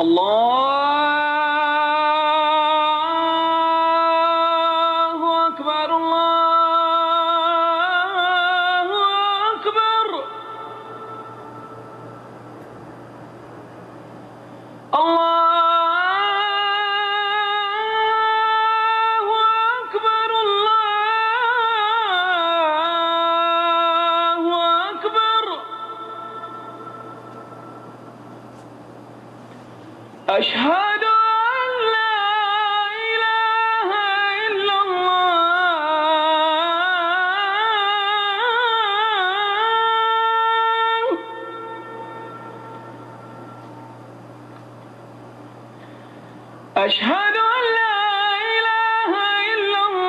الله أكبر الله أكبر الله أكبر الله أكبر أشهد أن لا إله إلا الله أشهد أن لا إله إلا الله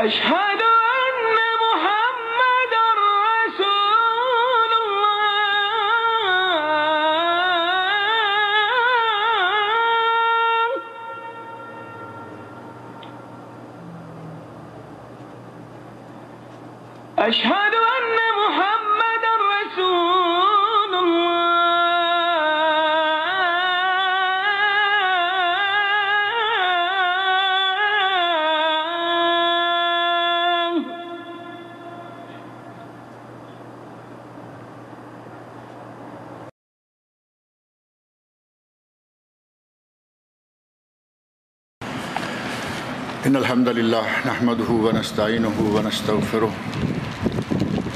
أشهد أن محمدًا رسول الله أشهد أن محمدًا رسول الله إن الحمد لله نحمده ونستعينه ونستغفره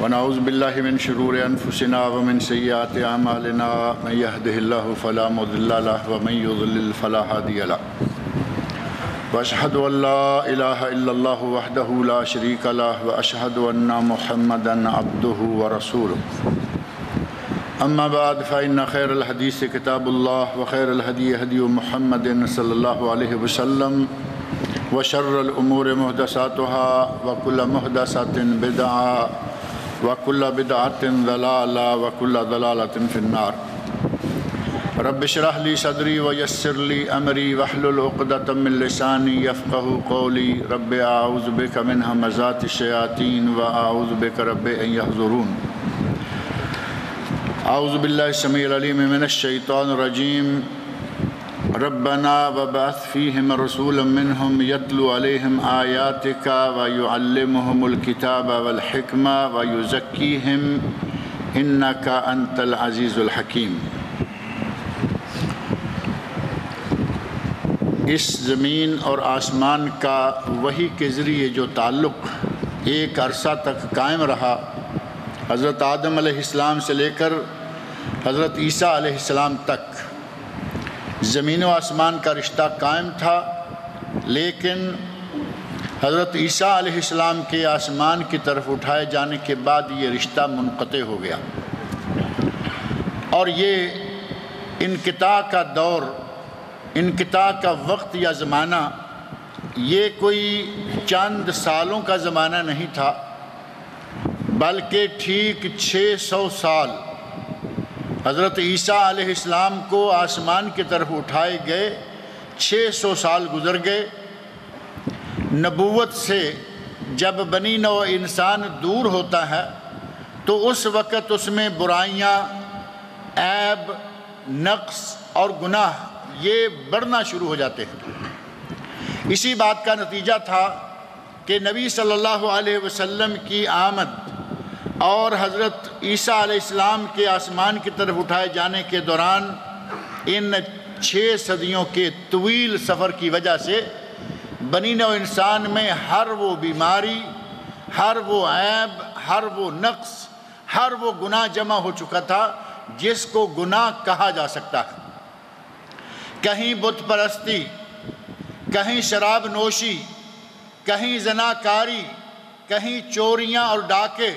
ونعوذ بالله من شرور أنفسنا ومن سيئات أعمالنا من يهده الله فلا مضل له ومن يضلل فلا هادي له وأشهد أن لا إله إلا الله وحده لا شريك له وأشهد أن محمدًا عبده ورسوله أما بعد فإن خير الحديث كتاب الله وخير الهدي هدي محمد صلى الله عليه وسلم وشر الأمور محدثاتها وكل محدثة بدعة وكل بدعة ضلالة وكل ضلالة في النار رب اشرح لي صدري ويسر لي أمري واحلل عقدة من لساني يفقهوا قولي رب أعوذ بك من همزات الشياطين وأعوذ بك رب أن يحضرون أعوذ بالله السميع العليم من الشيطان الرجيم ربنا وبعث فيهم رسولا منهم يتلو عليهم آياتك ويعلمهم الكتاب والحكمة ويزكيهم إنك أنت العزيز الحكيم اس زمین اور آسمان کا وحی کے ذریعے جو تعلق ایک عرصہ تک قائم رہا حضرت آدم علیہ السلام سے لے کر حضرت عیسیٰ علیہ السلام تک زمین و آسمان کا رشتہ قائم تھا، لیکن حضرت عیسیٰ علیہ السلام کے آسمان کی طرف اٹھائے جانے کے بعد یہ رشتہ منقطع ہو گیا، اور یہ انقطاع کا دور، انقطاع کا وقت یا زمانہ یہ کوئی چند سالوں کا زمانہ نہیں تھا، بلکہ ٹھیک 600 سال حضرت عیسیٰ علیہ السلام کو آسمان کی طرف اٹھائے گئے، 600 سال گزر گئے۔ نبوت سے جب بنی نوع انسان دور ہوتا ہے تو اس وقت اس میں برائیاں، عیب، نقص اور گناہ یہ بڑھنا شروع ہو جاتے ہیں۔ اسی بات کا نتیجہ تھا کہ نبی صلی اللہ علیہ وسلم کی آمد اور حضرت عیسیٰ علیہ السلام کے آسمان کی طرف اٹھائے جانے کے دوران ان 6 صدیوں کے طویل سفر کی وجہ سے بنی نوع انسان میں ہر وہ بیماری، ہر وہ عیب، ہر وہ نقص، ہر وہ گناہ جمع ہو چکا تھا جس کو گناہ کہا جا سکتا ہے۔ کہیں بت پرستی، کہیں شراب نوشی، کہیں زناکاری، کہیں چوریاں اور ڈاکے،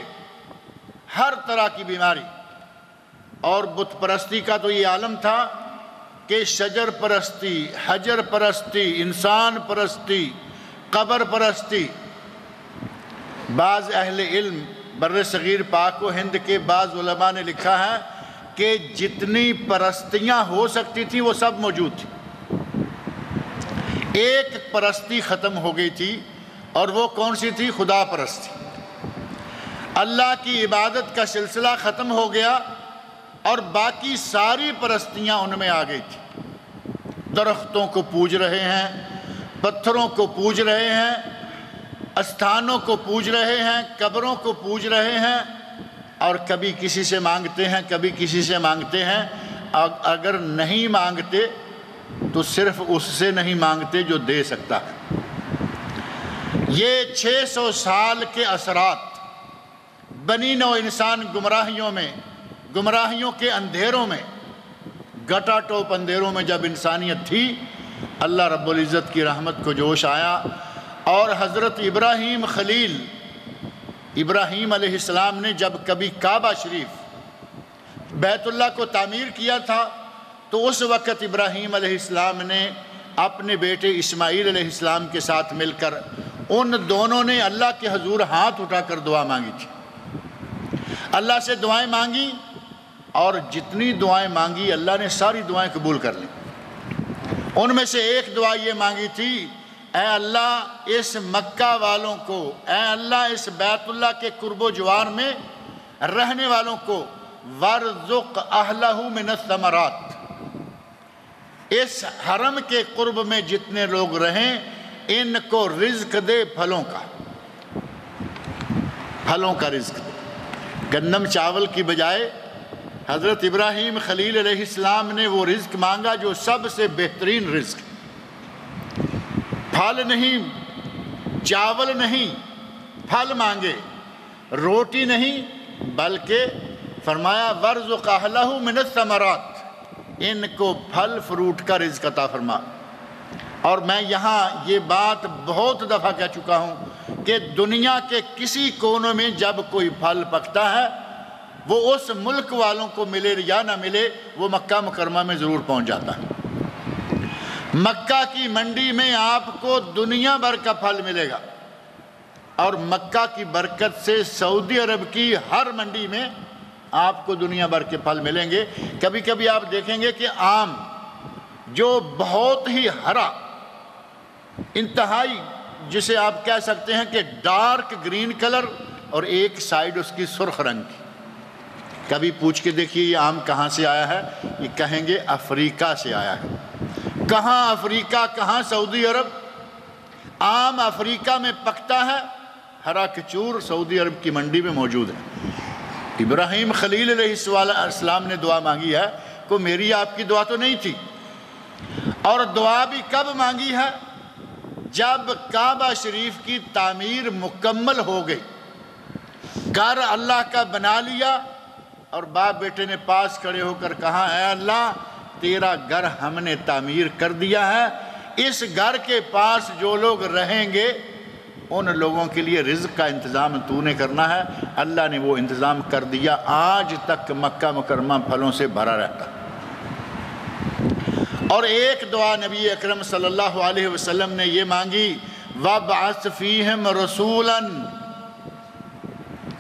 ہر طرح کی بیماری۔ اور بت پرستی کا تو یہ عالم تھا کہ شجر پرستی، حجر پرستی، انسان پرستی، قبر پرستی۔ بعض اہل علم بر صغیر پاک و ہند کے بعض علماء نے لکھا ہے کہ جتنی پرستیاں ہو سکتی تھیں وہ سب موجود تھیں. ایک پرستی ختم ہو گئی تھی اور وہ کون سی تھی؟ خدا پرستی. اللہ کی عبادت کا سلسلہ ختم ہو گیا اور باقی ساری پرستیاں ان میں آ گئی تھی. درختوں کو پوج رہے ہیں، پتھروں کو پوج رہے ہیں، استھانوں کو پوج رہے ہیں، قبروں کو پوج رہے ہیں، اور کبھی کسی سے مانگتے ہیں، کبھی کسی سے مانگتے ہیں. اگر نہیں مانگتے تو صرف اس سے نہیں مانگتے جو دے سکتا ہے. یہ 600 سال کے اثرات بنی نوع انسان گمراہیوں میں، گمراہیوں کے اندھیروں میں، گٹا ٹوپ اندھیروں میں جب انسانیت تھی، اللہ رب العزت کی رحمت کو جوش آیا اور حضرت ابراہیم خلیل، ابراہیم علیہ السلام نے جب کبھی کعبہ شریف بیت اللہ کو تعمیر کیا تھا تو اس وقت ابراہیم علیہ السلام نے اپنے بیٹے اسماعیل علیہ السلام کے ساتھ مل کر ان دونوں نے اللہ کے حضور ہاتھ اٹھا کر دعا مانگی تھی. اللہ سے دعائیں مانگی اور جتنی دعائیں مانگی اللہ نے ساری دعائیں قبول کر لیں. ان میں سے ایک دعا یہ مانگی تھی، اے اللہ اس مکہ والوں کو، اے اللہ اس بیت اللہ کے قرب و جوار میں رہنے والوں کو وَارْزُقْ أَهْلَهُ مِنَ الثَّمَرَاتِ، اس حرم کے قرب میں جتنے لوگ رہیں ان کو رزق دے، پھلوں کا رزق دے. گندم چاول کی بجائے حضرت ابراہیم خلیل علیہ السلام نے وہ رزق مانگا جو سب سے بہترین رزق. پھل نہیں، چاول نہیں، پھل مانگے، روٹی نہیں، بلکہ فرمایا وَارْزُقْ أَهْلَهُ مِنَ الثَّمَرَاتِ، ان کو پھل فروٹ کا رزق عطا فرما. اور میں یہاں یہ بات بہت دفعہ کہہ چکا ہوں کہ دنیا کے کسی کونے میں جب کوئی پھل پکتا ہے وہ اس ملک والوں کو ملے یا نہ ملے، وہ مکہ مکرمہ میں ضرور پہنچ جاتا ہے. مکہ کی منڈی میں آپ کو دنیا بھر کا پھل ملے گا، اور مکہ کی برکت سے سعودی عرب کی ہر منڈی میں آپ کو دنیا بھر کے پھل ملیں گے. کبھی کبھی آپ دیکھیں گے کہ آم جو بہت ہی ہرا، انتہائی جسے آپ کہہ سکتے ہیں کہ ڈارک گرین کلر اور ایک سائیڈ اس کی سرخ رنگ کی، کبھی پوچھ کے دیکھیے یہ آم کہاں سے آیا ہے، یہ کہیں گے افریقہ سے آیا ہے. کہاں افریقہ، کہاں سعودی عرب؟ آم افریقہ میں پکتا ہے، ہرا کچور سعودی عرب کی منڈی میں موجود ہے. ابراہیم خلیل علیہ السلام نے دعا مانگی ہے، کو میری آپ کی دعا تو نہیں تھی. اور دعا بھی کب مانگی ہے؟ جب کعبہ شریف کی تعمیر مکمل ہو گئی، گھر اللہ کا بنا لیا، اور باپ بیٹے نے پاس کھڑے ہو کر کہا، اے اللہ تیرا گھر ہم نے تعمیر کر دیا ہے، اس گھر کے پاس جو لوگ رہیں گے ان لوگوں کے لیے رزق کا انتظام تو نے کرنا ہے. اللہ نے وہ انتظام کر دیا. آج تک مکہ مکرمہ پھلوں سے بھرا رہتا. اور ایک دعا نبی اکرم صلی اللہ علیہ وسلم نے یہ مانگی، وَابْعَثْ فِيهِمْ رَسُولًا،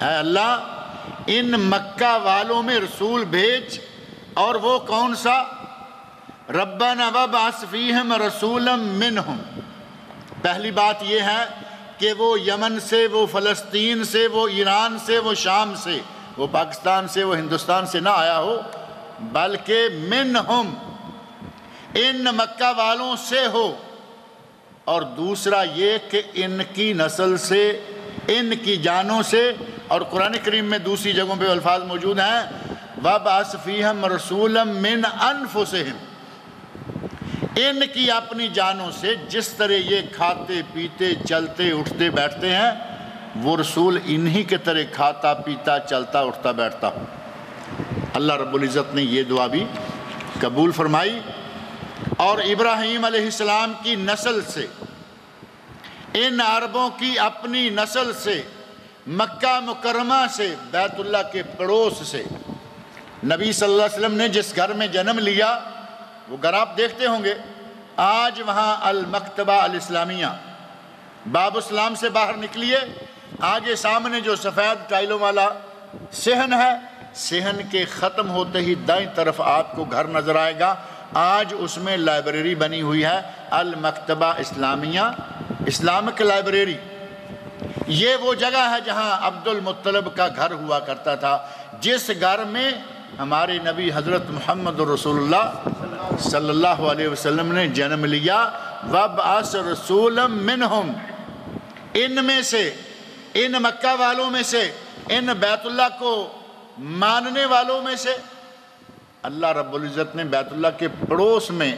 اے اللہ ان مکہ والوں میں رسول بھیج. اور وہ کون سا؟ رَبَّنَا وَابْعَثْ فِيهِمْ رَسُولًا مِّنْهُمْ. پہلی بات یہ ہے کہ وہ یمن سے، وہ فلسطین سے، وہ ایران سے، وہ شام سے، وہ پاکستان سے، وہ ہندوستان سے نہ آیا ہو، بلکہ منہم، ان مکہ والوں سے ہو. اور دوسرا یہ کہ ان کی نسل سے، ان کی جانوں سے. اور قرآن کریم میں دوسری جگہوں پہ الفاظ موجود ہیں، وَابْعَثْ فِيهِمْ رَسُولًا مِّنْ أَنفُسِهِمْ، ان کی اپنی جانوں سے. جس طرح یہ کھاتے پیتے چلتے اٹھتے بیٹھتے ہیں، وہ رسول انہی کے طرح کھاتا پیتا چلتا اٹھتا بیٹھتا ہو. اللہ رب العزت نے یہ دعا بھی قبول فرمائی. اور ابراہیم علیہ السلام کی نسل سے، ان عربوں کی اپنی نسل سے، مکہ مکرمہ سے، بیت اللہ کے پڑوس سے، نبی صلی اللہ علیہ وسلم نے جس گھر میں جنم لیا وہ گھر آپ دیکھتے ہوں گے. آج وہاں المکتبہ الاسلامیہ، باب اسلام سے باہر نکلیے، آگے سامنے جو سفید ٹائلوں والا صحن ہے، صحن کے ختم ہوتے ہی دائیں طرف آپ کو گھر نظر آئے گا، آج اس میں لائبریری بنی ہوئی ہے، المکتبہ اسلامیہ، اسلامک لائبریری۔ یہ وہ جگہ ہے جہاں عبد المطلب کا گھر ہوا کرتا تھا، جس گھر میں ہمارے نبی حضرت محمد رسول اللہ صلی اللہ علیہ وسلم نے جنم لیا۔ وَابْعَثْ رَسُولًا مِّنْهُمْ، ان میں سے، ان مکہ والوں میں سے، ان بیت اللہ کو ماننے والوں میں سے اللہ رب العزت نے بیت اللہ کے پڑوس میں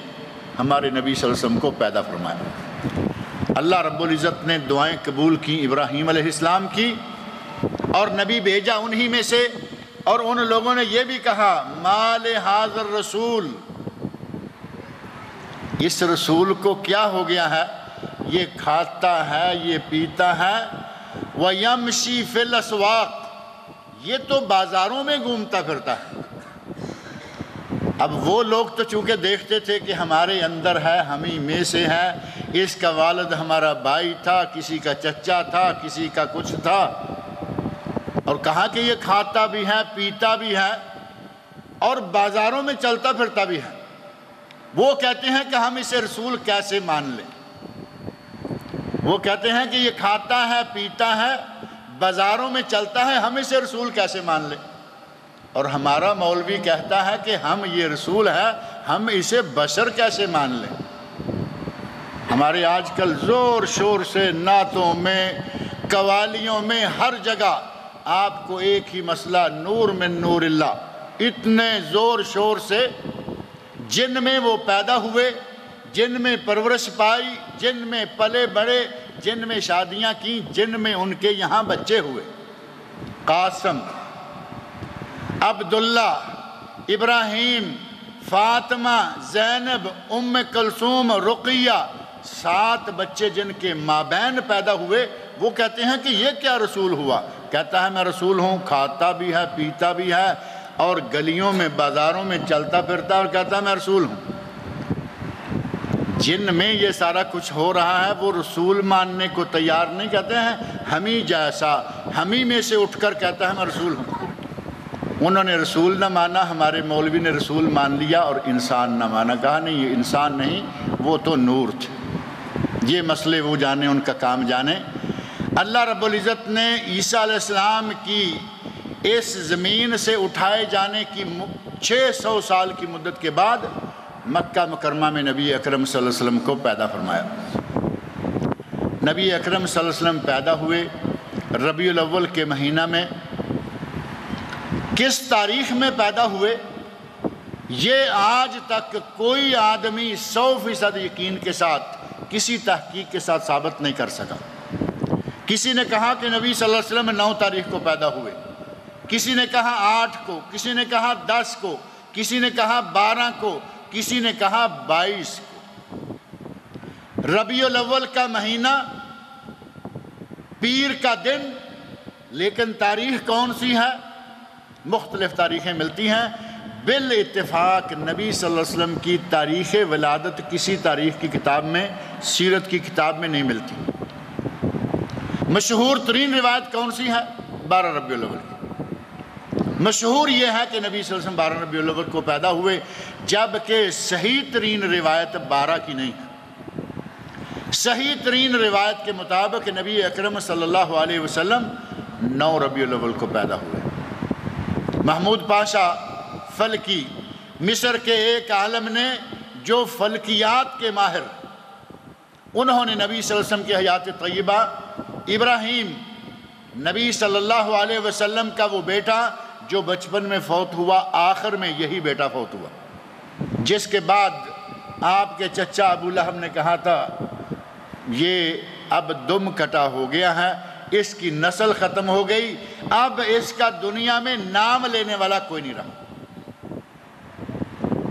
ہمارے نبی صلی اللہ علیہ وسلم کو پیدا فرمایا۔ اللہ رب العزت نے دعائیں قبول کی، ابراہیم علیہ السلام کی، اور نبی بھیجا انہی میں سے، اور ان لوگوں نے یہ بھی کہا مَا لِهَٰذَا الرَّسُولِ، اس رسول کو کیا ہو گیا ہے، یہ کھاتا ہے، یہ پیتا ہے، وَيَمْشِي فِي الْأَسْوَاقِ، یہ تو بازاروں میں گھومتا پھرتا ہے۔ اب وہ لوگ تو چونکہ دیکھتے تھے کہ ہمارے اندر ہے، ہم ہی میں سے ہے، اس کا والد ہمارا بھائی تھا، کسی کا چچا تھا، کسی کا کچھ تھا، اور کہا کہ یہ کھاتا بھی ہے، پیتا بھی ہے، اور بازاروں میں چلتا پھرتا بھی ہے۔ وہ کہتے ہیں کہ ہم اسے رسول کیسے مان لیں؟ وہ کہتے ہیں کہ یہ کھاتا ہے، پیتا ہے، بازاروں میں چلتا ہے، ہم اسے رسول کیسے مان لیں؟ اور ہمارا مولوی کہتا ہے کہ ہم یہ رسول ہے، ہم اسے بشر کیسے مان لیں؟ ہمارے آج کل زور شور سے نعتوں میں، قوالیوں میں، ہر جگہ آپ کو ایک ہی مسئلہ، نور من نور اللہ، اتنے زور شور سے جن میں وہ پیدا ہوئے، جن میں پرورش پائی، جن میں پلے بڑے، جن میں شادیاں کی، جن میں ان کے یہاں بچے ہوئے، قاسم، عبداللہ، ابراہیم، فاطمہ، زینب، ام کلثوم، رقیہ، 7 بچے جن کے مابین پیدا ہوئے، وہ کہتے ہیں کہ یہ کیا رسول ہوا؟ کہتا ہے میں رسول ہوں، کھاتا بھی ہے، پیتا بھی ہے، اور گلیوں میں، بازاروں میں چلتا پھرتا، اور کہتا ہے میں رسول ہوں۔ جن میں یہ سارا کچھ ہو رہا ہے وہ رسول ماننے کو تیار نہیں، کہتے ہیں ہم ہی جیسا، ہم ہی میں سے اٹھ کر کہتا ہے میں رسول ہوں۔ انہوں نے رسول نہ مانا، ہمارے مولوی نے رسول مان لیا اور انسان نہ مانا، کہا نہیں یہ انسان نہیں، وہ تو نور تھے۔ یہ مسئلے وہ جانے، ان کا کام جانے۔ اللہ رب العزت نے عیسیٰ علیہ السلام کی اس زمین سے اٹھائے جانے کی 600 سال کی مدت کے بعد مکہ مکرمہ میں نبی اکرم صلی اللہ علیہ وسلم کو پیدا فرمایا۔ نبی اکرم صلی اللہ علیہ وسلم پیدا ہوئے ربیع الاول کے مہینہ میں۔ کس تاریخ میں پیدا ہوئے یہ آج تک کوئی آدمی 100% یقین کے ساتھ، کسی تحقیق کے ساتھ ثابت نہیں کر سکا۔ کسی نے کہا کہ نبی صلی اللہ علیہ وسلم 9 تاریخ کو پیدا ہوئے، کسی نے کہا 8 کو، کسی نے کہا 10 کو، کسی نے کہا 12 کو، کسی نے کہا 22 کو۔ ربیع الاول کا مہینہ، پیر کا دن، لیکن تاریخ کون سی ہے؟ مختلف تاریخیں ملتی ہیں۔ بالاتفاق نبی صلی اللہ علیہ وسلم کی تاریخ ولادت کسی تاریخ کی کتاب میں، سیرت کی کتاب میں نہیں ملتی۔ مشہور ترین روایت کون سی ہے؟ 12 ربیع الاول کی۔ مشہور یہ ہے کہ نبی صلی اللہ علیہ وسلم 12 ربیع الاول کو پیدا ہوئے، جبکہ صحیح ترین روایت 12 کی نہیں ہے۔ صحیح ترین روایت کے مطابق نبی اکرم صلی اللہ علیہ وسلم 9 ربیع الاول کو پیدا ہوئے۔ محمود پاشا فلکی، مصر کے ایک عالم نے جو فلکیات کے ماہر، انہوں نے نبی صلی اللہ علیہ وسلم کی حیات طیبہ، ابراہیم نبی صلی اللہ علیہ وسلم کا وہ بیٹا جو بچپن میں فوت ہوا، آخر میں یہی بیٹا فوت ہوا، جس کے بعد آپ کے چچا ابو لہب نے کہا تھا یہ اب دم کٹا ہو گیا ہے، اس کی نسل ختم ہو گئی، اب اس کا دنیا میں نام لینے والا کوئی نہیں رہا۔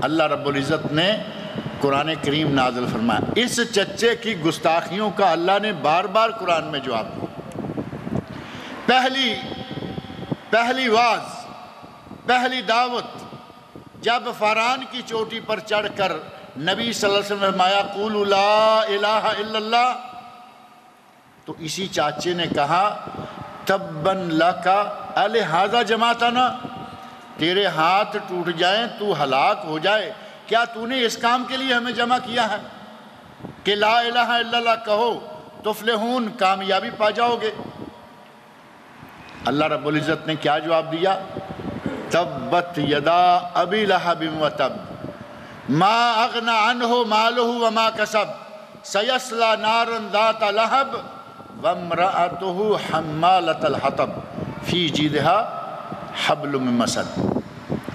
اللہ رب العزت نے قرآن کریم نازل فرمایا۔ اس چچے کی گستاخیوں کا اللہ نے بار بار قرآن میں جواب دیا۔ پہلی واز، پہلی دعوت جب فاران کی چوٹی پر چڑھ کر نبی صلی اللہ علیہ وسلم نے فرمایا قولوا لا الہ الا اللہ، تو اسی چاچے نے کہا تبا لک الہذا جماعتنا، تیرے ہاتھ ٹوٹ جائیں تو ہلاک ہو جائے، کیا تو نے اس کام کے لیے ہمیں جمع کیا ہے کہ لا الہ الا اللہ کہو تفلحون، کامیابی پا جاؤ گے؟ اللہ رب العزت نے کیا جواب دیا؟ تبت یدا ابی لہب وتب ما اغنى عنہ مالہ وما کسب سیصلی نارا ذات لہب وامرأتہ حمالۃ الحطب فی جیدها حبل من مسد۔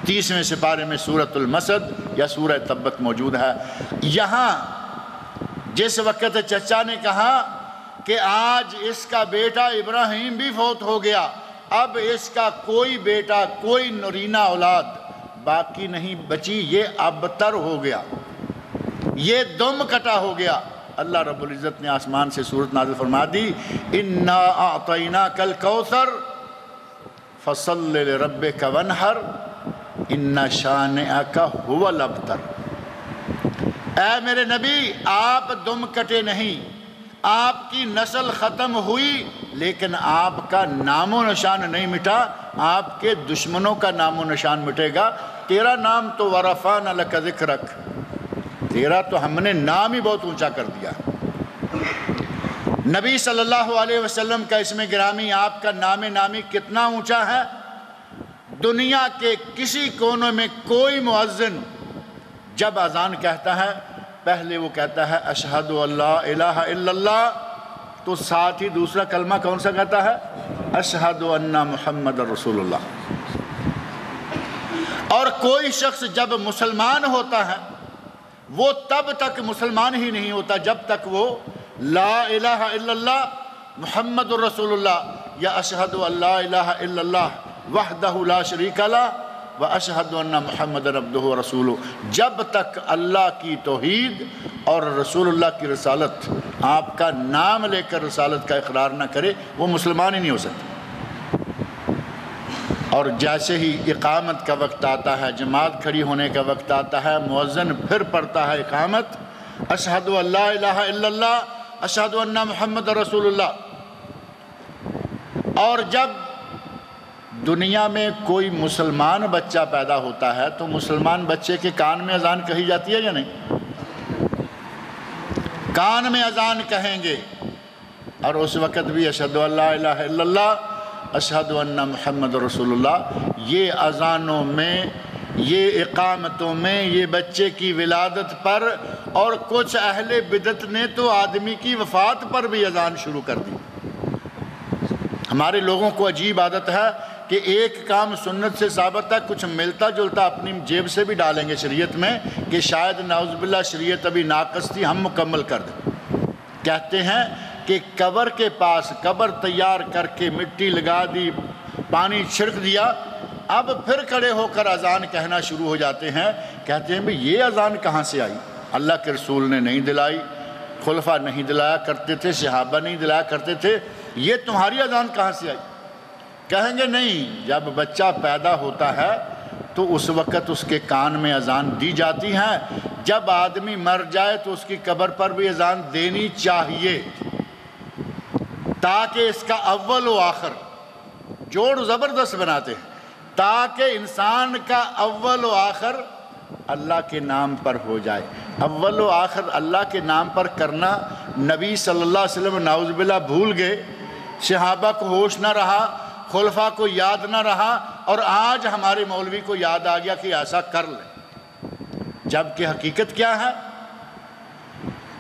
30ویں سپارے میں سورۃ المسد یا سورہ تبت موجود ہے۔ یہاں جس وقت چچا نے کہا کہ آج اس کا بیٹا ابراہیم بھی فوت ہو گیا، اب اس کا کوئی بیٹا، کوئی نرینہ اولاد باقی نہیں بچی، یہ ابتر ہو گیا، یہ دم کٹا ہو گیا، اللہ رب العزت نے آسمان سے سورت نازل فرما دی، انا اعطیناک الکوثر فصل لربک وانحر ان شانئک هو الابتر۔ اے میرے نبی، آپ دم کٹے نہیں، آپ کی نسل ختم ہوئی لیکن آپ کا نام و نشان نہیں مٹا، آپ کے دشمنوں کا نام و نشان مٹے گا۔ تیرا نام تو ورفعنا لک ذکرک، تیرا تو ہم نے نام ہی بہت اونچا کر دیا۔ نبی صلی اللہ علیہ وسلم کا اسم گرامی، آپ کا نام نامی کتنا اونچا ہے؟ دنیا کے کسی کونے میں کوئی مؤذن جب اذان کہتا ہے پہلے وہ کہتا ہے اشہد ان لا الہ الا اللہ، تو ساتھ ہی دوسرا کلمہ کون سا کہتا ہے؟ اشہد ان محمد رسول اللہ۔ اور کوئی شخص جب مسلمان ہوتا ہے وہ تب تک مسلمان ہی نہیں ہوتا جب تک وہ لا الہ الا اللہ محمد رسول اللہ یا اشہد ان لا الہ الا اللہ وحدہ لا شریک لہ واشہد ان محمد عبدہ ورسولہ، جب تک اللہ کی توحید اور رسول اللہ کی رسالت، آپ کا نام لے کر رسالت کا اقرار نہ کرے وہ مسلمان ہی نہیں ہو سکتا۔ اور جیسے ہی اقامت کا وقت آتا ہے، جماعت کھڑی ہونے کا وقت آتا ہے، مؤذن پھر پڑھتا ہے اقامت، اشہد ان لا الہ الا اللہ اشہد ان محمد رسول اللہ۔ اور جب دنیا میں کوئی مسلمان بچہ پیدا ہوتا ہے تو مسلمان بچے کے کان میں اذان کہی جاتی ہے یا نہیں؟ کان میں اذان کہیں گے، اور اس وقت بھی اشہد ان لا الہ الا اللہ اشہد ان محمد رسول اللہ۔ یہ اذانوں میں، یہ اقامتوں میں، یہ بچے کی ولادت پر، اور کچھ اہل بدعت نے تو آدمی کی وفات پر بھی اذان شروع کر دی۔ ہمارے لوگوں کو عجیب عادت ہے کہ ایک کام سنت سے ثابت ہے، کچھ ملتا جلتا اپنی جیب سے بھی ڈالیں گے شریعت میں کہ شاید نعوذ باللہ شریعت ابھی ناقص تھی، ہم مکمل کر دیں۔ کہتے ہیں کہ قبر کے پاس قبر تیار کر کے مٹی لگا دی، پانی چھڑک دیا، اب پھر کھڑے ہو کر اذان کہنا شروع ہو جاتے ہیں۔ کہتے ہیں بھئی یہ اذان کہاں سے آئی؟ اللہ کے رسول نے نہیں دلائی، خلفاء نہیں دلایا کرتے تھے، صحابہ نہیں دلایا کرتے تھے، یہ تمہاری اذان کہاں سے آئی؟ کہیں گے نہیں، جب بچہ پیدا ہوتا ہے تو اس وقت اس کے کان میں اذان دی جاتی ہے، جب آدمی مر جائے تو اس کی قبر پر بھی اذان دینی چاہیے، تاکہ اس کا اول و آخر جوڑ زبردست بناتے ہیں، تاکہ انسان کا اول و آخر اللہ کے نام پر ہو جائے۔ اول و آخر اللہ کے نام پر کرنا نبی صلی اللہ علیہ وسلم نعوذ باللہ بھول گئے، صحابہ کو ہوش نہ رہا، خلفاء کو یاد نہ رہا، اور آج ہمارے مولوی کو یاد آ گیا کہ ایسا کر لیں، جبکہ حقیقت کیا ہے؟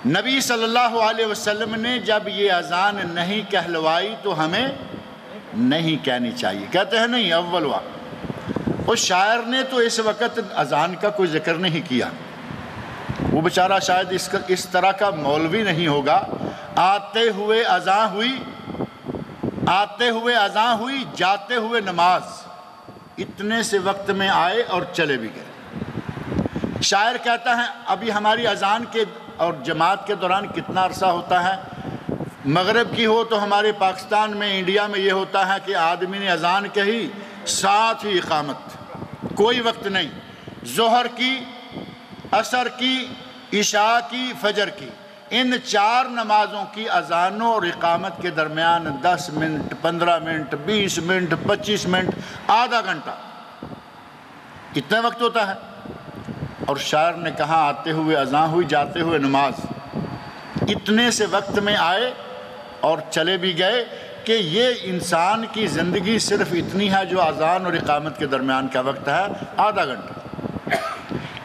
نبی صلی اللہ علیہ وسلم نے جب یہ اذان نہیں کہلوائی تو ہمیں نہیں کہنی چاہیے۔ کہتے ہیں نہیں اول وقت، اس شاعر نے تو اس وقت اذان کا کوئی ذکر نہیں کیا، وہ بیچارہ شاید اس طرح کا مولوی نہیں ہوگا۔ آتے ہوئے اذان ہوئی، آتے ہوئے اذان ہوئی، جاتے ہوئے نماز، اتنے سے وقت میں آئے اور چلے بھی گئے۔ شاعر کہتا ہے ابھی ہماری اذان کے اور جماعت کے دوران کتنا عرصہ ہوتا ہے؟ مغرب کی ہو تو ہمارے پاکستان میں، انڈیا میں یہ ہوتا ہے کہ آدمی نے اذان کہی ساتھ ہی اقامت، کوئی وقت نہیں، ظہر کی، عصر کی، عشاء کی، فجر کی، ان 4 نمازوں کی اذانوں اور اقامت کے درمیان 10 منٹ، 15 منٹ، 20 منٹ، 25 منٹ، آدھا گھنٹہ اتنا وقت ہوتا ہے؟ اور شاعر نے کہا آتے ہوئے اذاں ہوئی جاتے ہوئے نماز، اتنے سے وقت میں آئے اور چلے بھی گئے کہ یہ انسان کی زندگی صرف اتنی ہے جو اذان اور اقامت کے درمیان کا وقت ہے، آدھا گھنٹہ۔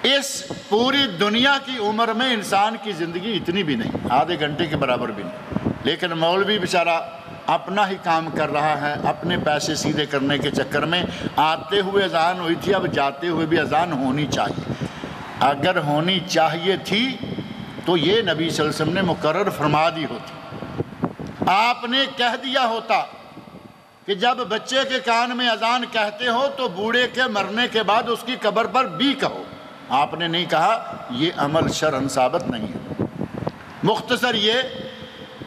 اس پوری دنیا کی عمر میں انسان کی زندگی اتنی بھی نہیں، آدھے گھنٹے کے برابر بھی نہیں، لیکن مولوی بیچارہ اپنا ہی کام کر رہا ہے، اپنے پیسے سیدھے کرنے کے چکر میں۔ آتے ہوئے اذان ہوئی تھی، اب جاتے ہوئے بھی اذان ہونی چاہیے۔ اگر ہونی چاہیے تھی تو یہ نبی صلی اللہ علیہ وسلم نے مقرر فرما دی ہوتی، آپ نے کہہ دیا ہوتا کہ جب بچے کے کان میں اذان کہتے ہو تو بوڑھے کے مرنے کے بعد اس کی قبر پر بھی کہو۔ آپ نے نہیں کہا، یہ عمل شرعاً ثابت نہیں ہے۔ مختصر یہ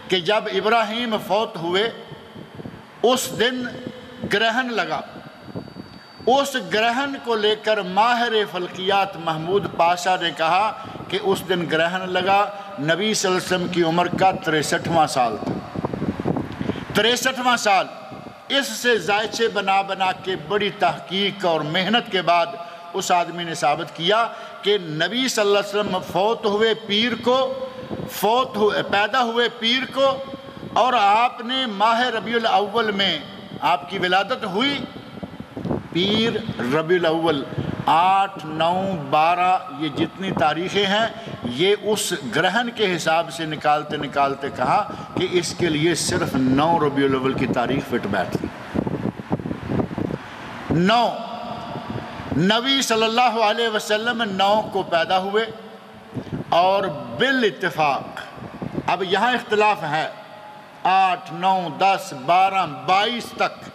کہ جب ابراہیم فوت ہوئے اس دن گرہن لگا، اس گرہن کو لے کر ماہر فلکیات محمود پاشا نے کہا کہ اس دن گرہن لگا، نبی صلی اللہ علیہ وسلم کی عمر کا 63واں سال تھا۔ 63واں سال، اس سے زائچے بنا بنا کے بڑی تحقیق اور محنت کے بعد اس آدمی نے ثابت کیا کہ نبی صلی اللہ علیہ وسلم فوت ہوئے پیر کو، پیدا ہوئے پیر کو، اور آپ نے ماہ ربیع الاول میں آپ کی ولادت ہوئی۔ پیر ربیع الاول 8، 9، 12 یہ جتنی تاریخیں ہیں، یہ اس گرہن کے حساب سے نکالتے نکالتے کہا کہ اس کے لیے صرف 9 ربیع الاول کی تاریخ فٹ بیٹھتی۔ 9 نبی صلی اللہ علیہ وسلم 9 کو پیدا ہوئے، اور بالاتفاق اب یہاں اختلاف ہے 8، 9، 10، 12، 22 تک،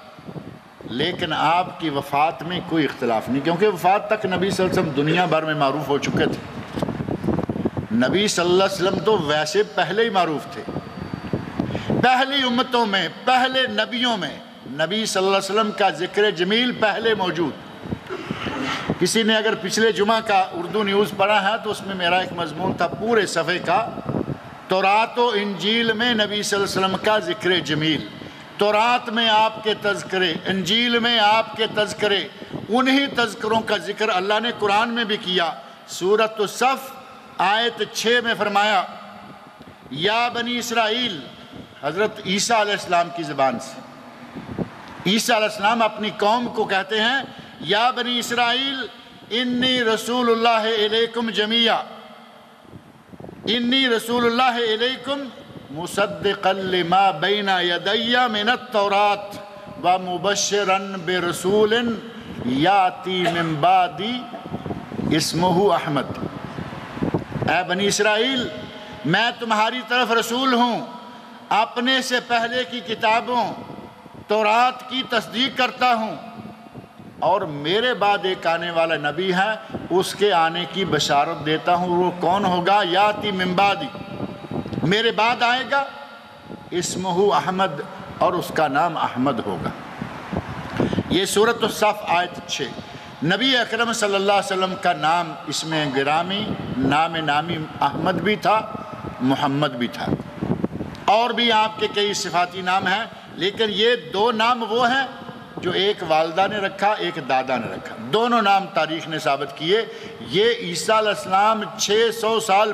لیکن آپ کی وفات میں کوئی اختلاف نہیں، کیونکہ وفات تک نبی صلی اللہ علیہ وسلم دنیا بھر میں معروف ہو چکے تھے۔ نبی صلی اللہ علیہ وسلم تو ویسے پہلے ہی معروف تھے، پہلی امتوں میں، پہلے نبیوں میں نبی صلی اللہ علیہ وسلم کا ذکر جمیل پہلے موجود۔ کسی نے اگر پچھلے جمعہ کا اردو نیوز پڑھا ہے تو اس میں میرا ایک مضمون تھا پورے صفحے کا، تورات و انجیل میں نبی صلی اللہ علیہ وسلم کا ذکر جمیل، تورات میں آپ کے تذکرے، انجیل میں آپ کے تذکرے، انہی تذکروں کا ذکر اللہ نے قرآن میں بھی کیا۔ سورۃ الصف آیت 6 میں فرمایا، یا بنی اسرائیل، حضرت عیسیٰ علیہ السلام کی زبان سے عیسیٰ علیہ السلام اپنی قوم کو کہتے ہیں، یا بنی اسرائیل انی رسول اللہ علیکم جمیعا، انی رسول اللہ علیکم مصدقا لما بین یدی من التوراۃ ومبشرا برسول یاتی من بعدی اسمہ احمد۔ اے بنی اسرائیل، میں تمہاری طرف رسول ہوں، اپنے سے پہلے کی کتابوں تورات کی تصدیق کرتا ہوں، اور میرے بعد ایک آنے والا نبی ہے، اس کے آنے کی بشارت دیتا ہوں۔ وہ کون ہوگا؟ یاتی من بعدی، میرے بعد آئے گا، اسمہ احمد، اور اس کا نام احمد ہوگا۔ یہ سورۃ الصف آیت 6۔ نبی اکرم صلی اللہ علیہ وسلم کا نام اس میں گرامی، نام نامی احمد بھی تھا، محمد بھی تھا، اور بھی آپ کے کئی صفاتی نام ہیں، لیکن یہ 2 نام وہ ہیں جو ایک والدہ نے رکھا، ایک دادا نے رکھا، دونوں نام تاریخ نے ثابت کیے۔ یہ عیسیٰ علیہ السلام 600 سال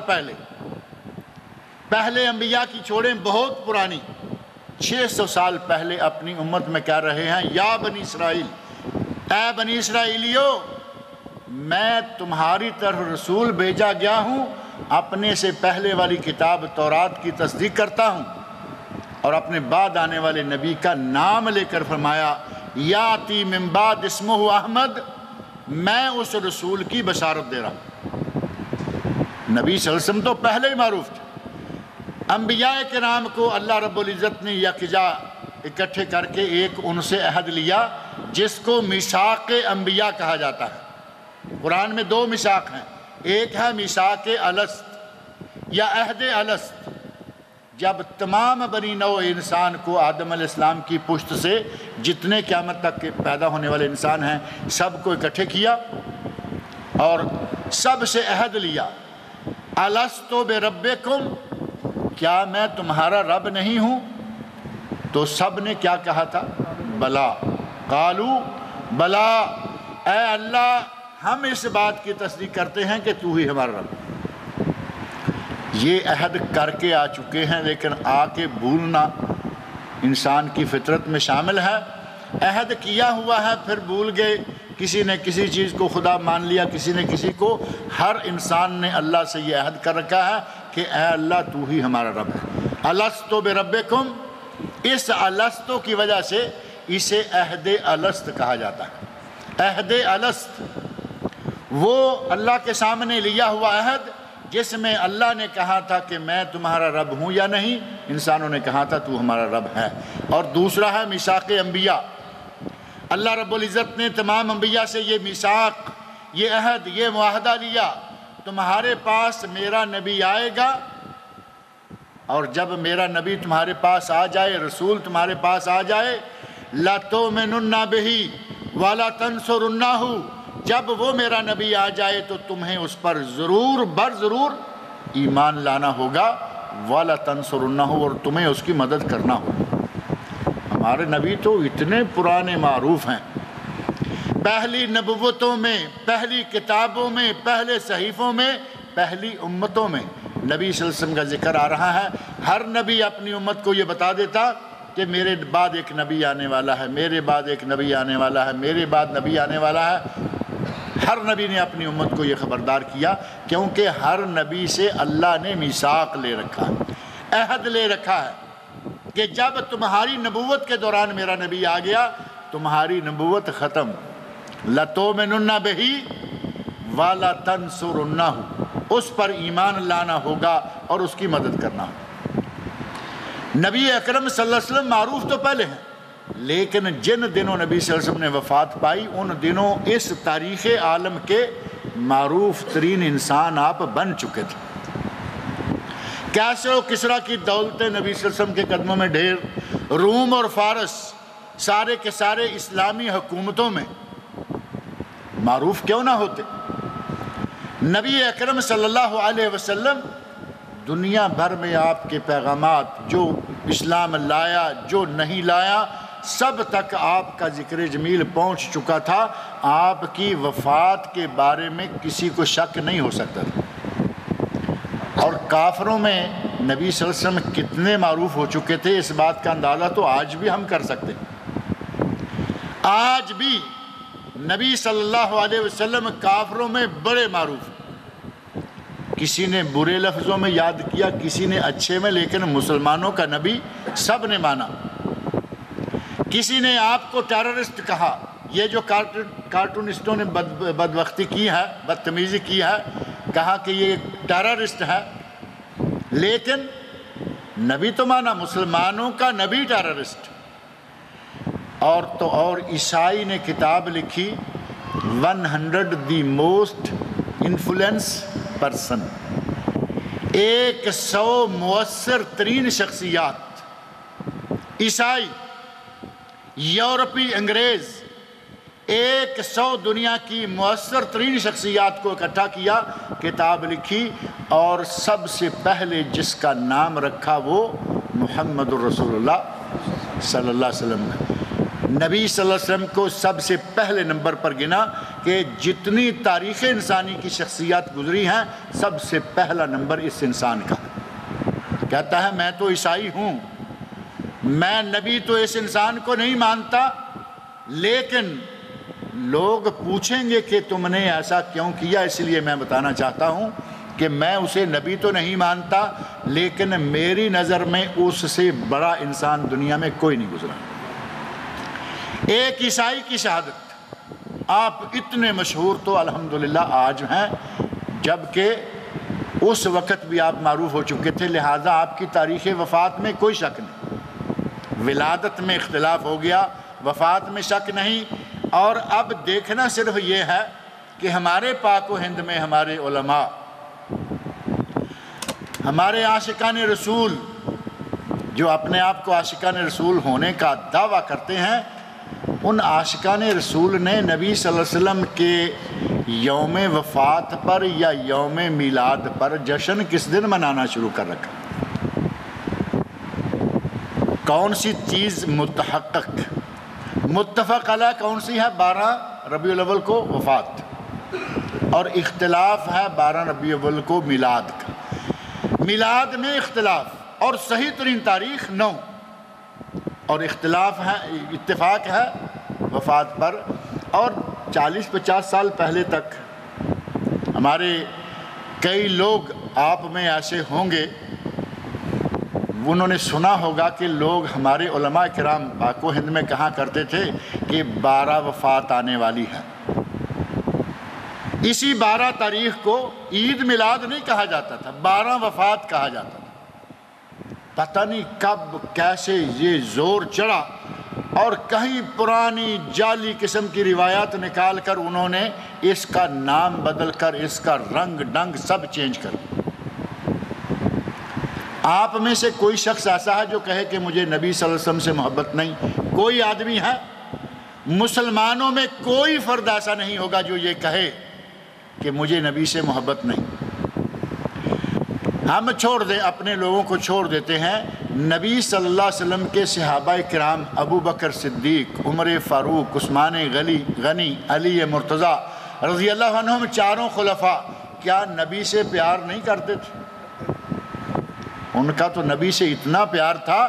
پہلے انبیاء کی چھوڑیں بہت پرانی، 600 سال پہلے اپنی امت میں کہہ رہے ہیں، یا بنی اسرائیل، اے بنی اسرائیلیو، میں تمہاری طرف رسول بھیجا گیا ہوں، اپنے سے پہلے والی کتاب تورات کی تصدیق کرتا ہوں، اور اپنے بعد آنے والے نبی کا نام لے کر فرمایا، یاتی من بعد اسمہ احمد، میں اس رسول کی بشارت دے رہا ہوں۔ نبی صلی اللہ علیہ وسلم تو پہلے ہی معروف تھے۔ انبیاء کرام کو اللہ رب العزت نے یکجا اکٹھے کر کے ایک ان سے عہد لیا جس کو میثاق انبیاء کہا جاتا ہے۔ قرآن میں 2 میثاق ہیں، ایک ہے میثاق الست یا عہد الست، جب تمام بنی نوع انسان کو آدم علیہ السلام کی پشت سے جتنے قیامت تک کے پیدا ہونے والے انسان ہیں سب کو اکٹھے کیا اور سب سے عہد لیا، الست بربکم، کیا میں تمہارا رب نہیں ہوں؟ تو سب نے کیا کہا تھا؟ بلا، قالو بلا، اے اللہ ہم اس بات کی تصدیق کرتے ہیں کہ تو ہی ہمارا رب۔ یہ عہد کر کے آ چکے ہیں، لیکن آ کے بھولنا انسان کی فطرت میں شامل ہے۔ عہد کیا ہوا ہے پھر بھول گئے، کسی نے کسی چیز کو خدا مان لیا، کسی نے کسی کو۔ ہر انسان نے اللہ سے یہ عہد کر رکھا ہے کہ اے اللہ تو ہی ہمارا رب ہے۔ الست بربکم، اس الست کی وجہ سے اسے عہد الست کہا جاتا ہے۔ عہد الست وہ اللہ کے سامنے لیا ہوا عہد جس میں اللہ نے کہا تھا کہ میں تمہارا رب ہوں یا نہیں، انسانوں نے کہا تھا تو ہمارا رب ہے۔ اور دوسرا ہے میثاق انبیاء، اللہ رب العزت نے تمام انبیاء سے یہ میثاق، یہ عہد، یہ معاہدہ لیا، تمہارے پاس میرا نبی آئے گا، اور جب میرا نبی تمہارے پاس آ جائے، رسول تمہارے پاس آ جائے، لَتُؤْمِنُنَّ بِهِ وَلَا تَنْصُرُنَّهُ، جب وہ میرا نبی آ جائے تو تمہیں اس پر ضرور برضرور ایمان لانا ہوگا، وَلَا تَنْصُرُنَّهُ، اور تمہیں اس کی مدد کرنا ہوگا۔ ہمارے نبی تو اتنے پرانے معروف ہیں، پہلی نبوتوں میں، پہلی کتابوں میں، پہلے صحیفوں میں، پہلی امتوں میں نبی صلی اللہ علیہ وسلم کا ذکر آ رہا ہے۔ ہر نبی اپنی امت کو یہ بتا دیتا کہ میرے بعد ایک نبی آنے والا ہے، میرے بعد ایک نبی آنے والا ہے، میرے بعد نبی آنے والا ہے۔ ہر نبی نے اپنی امت کو یہ خبردار کیا، کیونکہ ہر نبی سے اللہ نے میثاق لے رکھا ہے، عہد لے رکھا ہے کہ جب تمہاری نبوت کے دوران میرا نبی آ گیا، تمہاری نبوت ختم، لَتُؤْمِنُنَّ بِهِ وَلَا تَنْصُرُنَّهُ، اس پر ایمان لانا ہوگا اور اس کی مدد کرنا ہوگا۔ نبی اکرم صلی اللہ علیہ وسلم معروف تو پہلے ہیں، لیکن جن دنوں نبی صلی اللہ علیہ وسلم نے وفات پائی، ان دنوں اس تاریخ عالم کے معروف ترین انسان آپ بن چکے تھے۔ کیسر و کسریٰ کی دولتیں نبی صلی اللہ علیہ وسلم کے قدموں میں ڈھیر، روم اور فارس سارے کے سارے اسلامی حکومتوں میں معروف کیوں نہ ہوتے۔ نبی اکرم صلی اللہ علیہ وسلم دنیا بھر میں آپ کے پیغامات، جو اسلام لایا، جو نہیں لایا، سب تک آپ کا ذکر جمیل پہنچ چکا تھا۔ آپ کی وفات کے بارے میں کسی کو شک نہیں ہو سکتا تھا۔ اور کافروں میں نبی صلی اللہ علیہ وسلم کتنے معروف ہو چکے تھے، اس بات کا اندازہ تو آج بھی ہم کر سکتے ہیں۔ آج بھی نبی صلی اللہ علیہ وسلم کافروں میں بڑے معروف ہیں۔ کسی نے برے لفظوں میں یاد کیا، کسی نے اچھے میں، لیکن مسلمانوں کا نبی سب نے مانا۔ کسی نے آپ کو ٹیررسٹ کہا، یہ جو کارٹونسٹوں نے بدبختی کی ہے، بدتمیزی کی ہے، کہا کہ یہ ٹیررسٹ ہے، لیکن نبی تو مانا، مسلمانوں کا نبی ٹیررسٹ۔ اور تو اور عیسائی نے کتاب لکھی 100 دی موسٹ انفلوئنس پرسن، 100 مؤثر ترین شخصیات، عیسائی، یورپی، انگریز، 100 دنیا کی مؤثر ترین شخصیات کو اکٹھا کیا، کتاب لکھی، اور سب سے پہلے جس کا نام رکھا وہ محمد الرسول اللہ صلی اللہ علیہ وسلم ہے۔ نبی صلی اللہ علیہ وسلم کو سب سے پہلے نمبر پر گنا کہ جتنی تاریخ انسانی کی شخصیات گزری ہیں، سب سے پہلا نمبر اس انسان کا۔ کہتا ہے میں تو عیسائی ہوں، میں نبی تو اس انسان کو نہیں مانتا، لیکن لوگ پوچھیں گے کہ تم نے ایسا کیوں کیا، اس لیے میں بتانا چاہتا ہوں کہ میں اسے نبی تو نہیں مانتا، لیکن میری نظر میں اس سے بڑا انسان دنیا میں کوئی نہیں گزرا۔ ایک عیسائی کی شہادت، آپ اتنے مشہور تو الحمدللہ آج ہیں، جبکہ اس وقت بھی آپ معروف ہو چکے تھے، لہٰذا آپ کی تاریخ وفات میں کوئی شک نہیں۔ ولادت میں اختلاف ہو گیا، وفات میں شک نہیں۔ اور اب دیکھنا صرف یہ ہے کہ ہمارے پاک و ہند میں ہمارے علماء، ہمارے عاشقان رسول، جو اپنے آپ کو عاشقان رسول ہونے کا دعویٰ کرتے ہیں، ان عاشقان رسول نے نبی صلی اللہ علیہ وسلم کے یوم وفات پر یا یوم میلاد پر جشن کس دن منانا شروع کر رکھا۔ کون سی چیز متحقق، متفق علیہ کون سی ہے؟ 12 ربیع الاول کو وفات، اور اختلاف ہے 12 ربیع الاول کو میلاد کا۔ میلاد میں اختلاف، اور صحیح ترین تاریخ 9، اور اختلاف ہے، اتفاق ہے وفات پر۔ اور 40-50 سال پہلے تک ہمارے کئی لوگ آپ میں ایسے ہوں گے، انہوں نے سنا ہوگا کہ لوگ ہمارے علماء کرام پاک و ہند میں کہا کرتے تھے کہ 12 وفات آنے والی ہے۔ اسی 12 تاریخ کو عید میلاد نہیں کہا جاتا تھا، 12 وفات کہا جاتا تھا۔ پتہ نہیں کب کیسے یہ زور چڑھا، اور کہیں پرانی جعلی قسم کی روایات نکال کر انہوں نے اس کا نام بدل کر، اس کا رنگ ڈنگ سب چینج کر۔ آپ میں سے کوئی شخص ایسا ہے جو کہے کہ مجھے نبی صلی اللہ علیہ وسلم سے محبت نہیں؟ کوئی آدمی ہے؟ مسلمانوں میں کوئی فرد ایسا نہیں ہوگا جو یہ کہے کہ مجھے نبی سے محبت نہیں۔ ہم چھوڑ دیں، اپنے لوگوں کو چھوڑ دیتے ہیں، نبی صلی اللہ علیہ وسلم کے صحابہ کرام ابو بکر صدیق، عمر فاروق، عثمان غنی، علی مرتضیٰ رضی اللہ عنہم، چاروں خلفاء کیا نبی سے پیار نہیں کرتے تھے؟ ان کا تو نبی سے اتنا پیار تھا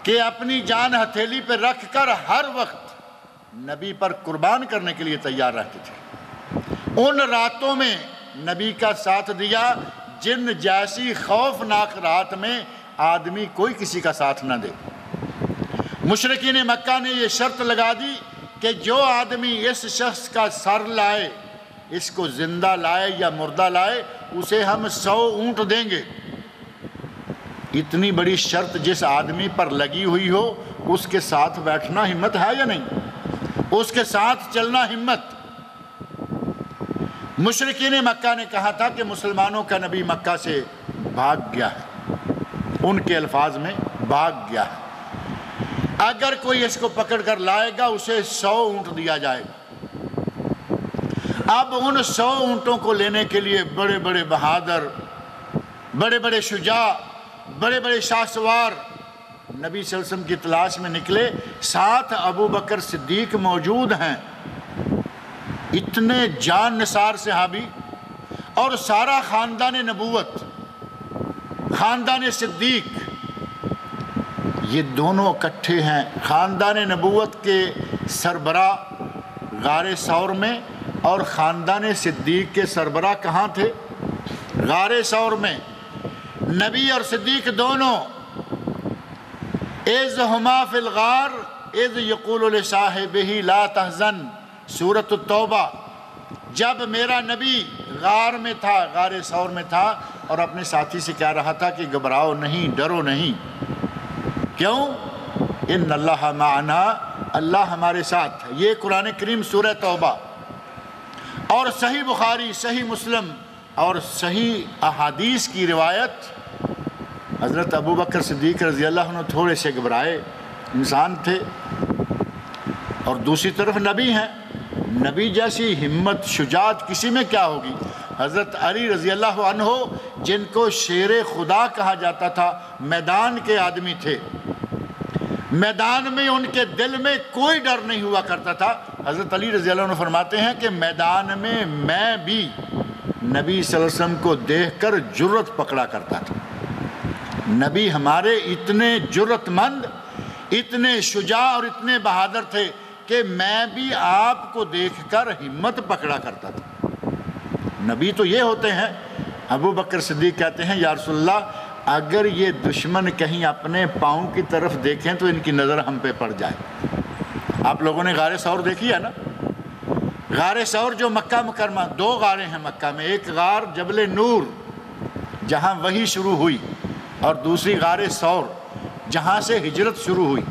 کہ اپنی جان ہتھیلی پہ رکھ کر ہر وقت نبی پر قربان کرنے کے لیے تیار رہتے تھے۔ ان راتوں میں نبی کا ساتھ دیا جن جیسی خوفناک رات میں آدمی کوئی کسی کا ساتھ نہ دے۔ مشرکین مکہ نے یہ شرط لگا دی کہ جو آدمی اس شخص کا سر لائے، اس کو زندہ لائے یا مردہ لائے، اسے ہم 100 اونٹ دیں گے۔ اتنی بڑی شرط جس آدمی پر لگی ہوئی ہو، اس کے ساتھ بیٹھنا ہمت ہے یا نہیں؟ اس کے ساتھ چلنا ہمت۔ مشرکین مکہ نے کہا تھا کہ مسلمانوں کا نبی مکہ سے بھاگ گیا ہے، ان کے الفاظ میں بھاگ گیا ہے، اگر کوئی اس کو پکڑ کر لائے گا اسے 100 اونٹ دیا جائے گا۔ اب ان 100 اونٹوں کو لینے کے لیے بڑے بڑے بہادر، بڑے بڑے شجاع، بڑے بڑے شاہ سوار نبی صلی اللہ علیہ وسلم کی تلاش میں نکلے۔ ساتھ ابو بکر صدیق موجود ہیں، اتنے جان نثار صحابی، اور سارا خاندان نبوت، خاندان صدیق، یہ دونوں اکٹھے ہیں۔ خاندان نبوت کے سربراہ غار ثور میں، اور خاندان صدیق کے سربراہ کہاں تھے؟ غار ثور میں۔ نبی اور صدیق دونوں، اذ ہما فی الغار اذ یقول لصاحبہ لا تحزن، سورۃ التوبہ، جب میرا نبی غار میں تھا، غار ثور میں تھا، اور اپنے ساتھی سے کہہ رہا تھا کہ گھبراؤ نہیں، ڈرو نہیں۔ کیوں؟ ان اللہ معنا، اللہ ہمارے ساتھ ہے۔ یہ قرآن کریم سورہ توبہ، اور صحیح بخاری، صحیح مسلم اور صحیح احادیث کی روایت، حضرت ابو بکر صدیق رضی اللہ عنہ تھوڑے سے گھبرائے انسان تھے، اور دوسری طرف نبی ہیں، نبی جیسی ہمت، شجاعت کسی میں کیا ہوگی؟ حضرت علی رضی اللہ عنہ، جن کو شیر خدا کہا جاتا تھا، میدان کے آدمی تھے، میدان میں ان کے دل میں کوئی ڈر نہیں ہوا کرتا تھا۔ حضرت علی رضی اللہ عنہ فرماتے ہیں کہ میدان میں میں بھی نبی صلی اللہ علیہ وسلم کو دیکھ کر جرت پکڑا کرتا تھا۔ نبی ہمارے اتنے جرت مند، اتنے شجاع اور اتنے بہادر تھے کہ میں بھی آپ کو دیکھ کر ہمت پکڑا کرتا تھا۔ نبی تو یہ ہوتے ہیں۔ ابو بکر صدیق کہتے ہیں یا رسول اللہ، اگر یہ دشمن کہیں اپنے پاؤں کی طرف دیکھیں تو ان کی نظر ہم پہ پڑ جائے۔ آپ لوگوں نے غار ثور دیکھی ہے نا؟ غار ثور جو مکہ مکرمہ، 2 غاریں ہیں مکہ میں، ایک غار جبل نور جہاں وحی شروع ہوئی، اور دوسری غار ثور جہاں سے ہجرت شروع ہوئی۔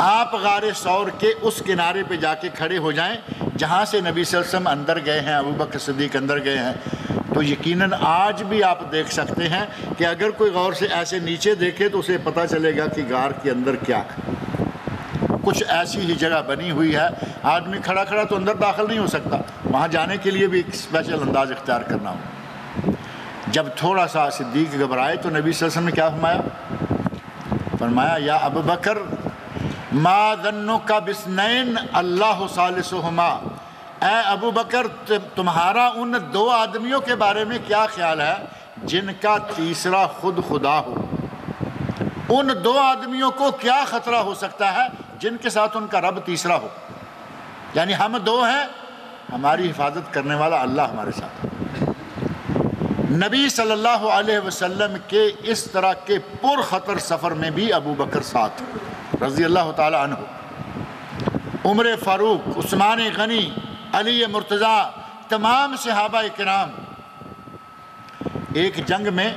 آپ غار ثور کے اس کنارے پہ جا کے کھڑے ہو جائیں جہاں سے نبی صلی اللہ علیہ وسلم اندر گئے ہیں، ابو بکر صدیق اندر گئے ہیں، تو یقیناً آج بھی آپ دیکھ سکتے ہیں کہ اگر کوئی غور سے ایسے نیچے دیکھے تو اسے پتہ چلے گا کہ غار کے اندر کیا ہے۔ کچھ ایسی ہی جگہ بنی ہوئی ہے، آدمی کھڑا کھڑا تو اندر داخل نہیں ہو سکتا، وہاں جانے کے لیے بھی ایک اسپیشل انداز اختیار کرنا ہو۔ جب تھوڑا سا صدیق گھبرائے تو نبی صلی اللہ علیہ وسلم نے کیا فرمایا؟ فرمایا یا ابو بکر ما ظنک باثنین اللہ ثالثہما، اے ابو بکر تمہارا ان دو آدمیوں کے بارے میں کیا خیال ہے جن کا تیسرا خود خدا ہو؟ ان دو آدمیوں کو کیا خطرہ ہو سکتا ہے جن کے ساتھ ان کا رب تیسرا ہو؟ یعنی ہم دو ہیں، ہماری حفاظت کرنے والا اللہ ہمارے ساتھ۔ نبی صلی اللہ علیہ وسلم کے اس طرح کے پر خطر سفر میں بھی ابو بکر ساتھ رضی اللہ تعالی عنہ، عمر فاروق، عثمان غنی، علی مرتضیٰ، تمام صحابہ کرام۔ ایک جنگ میں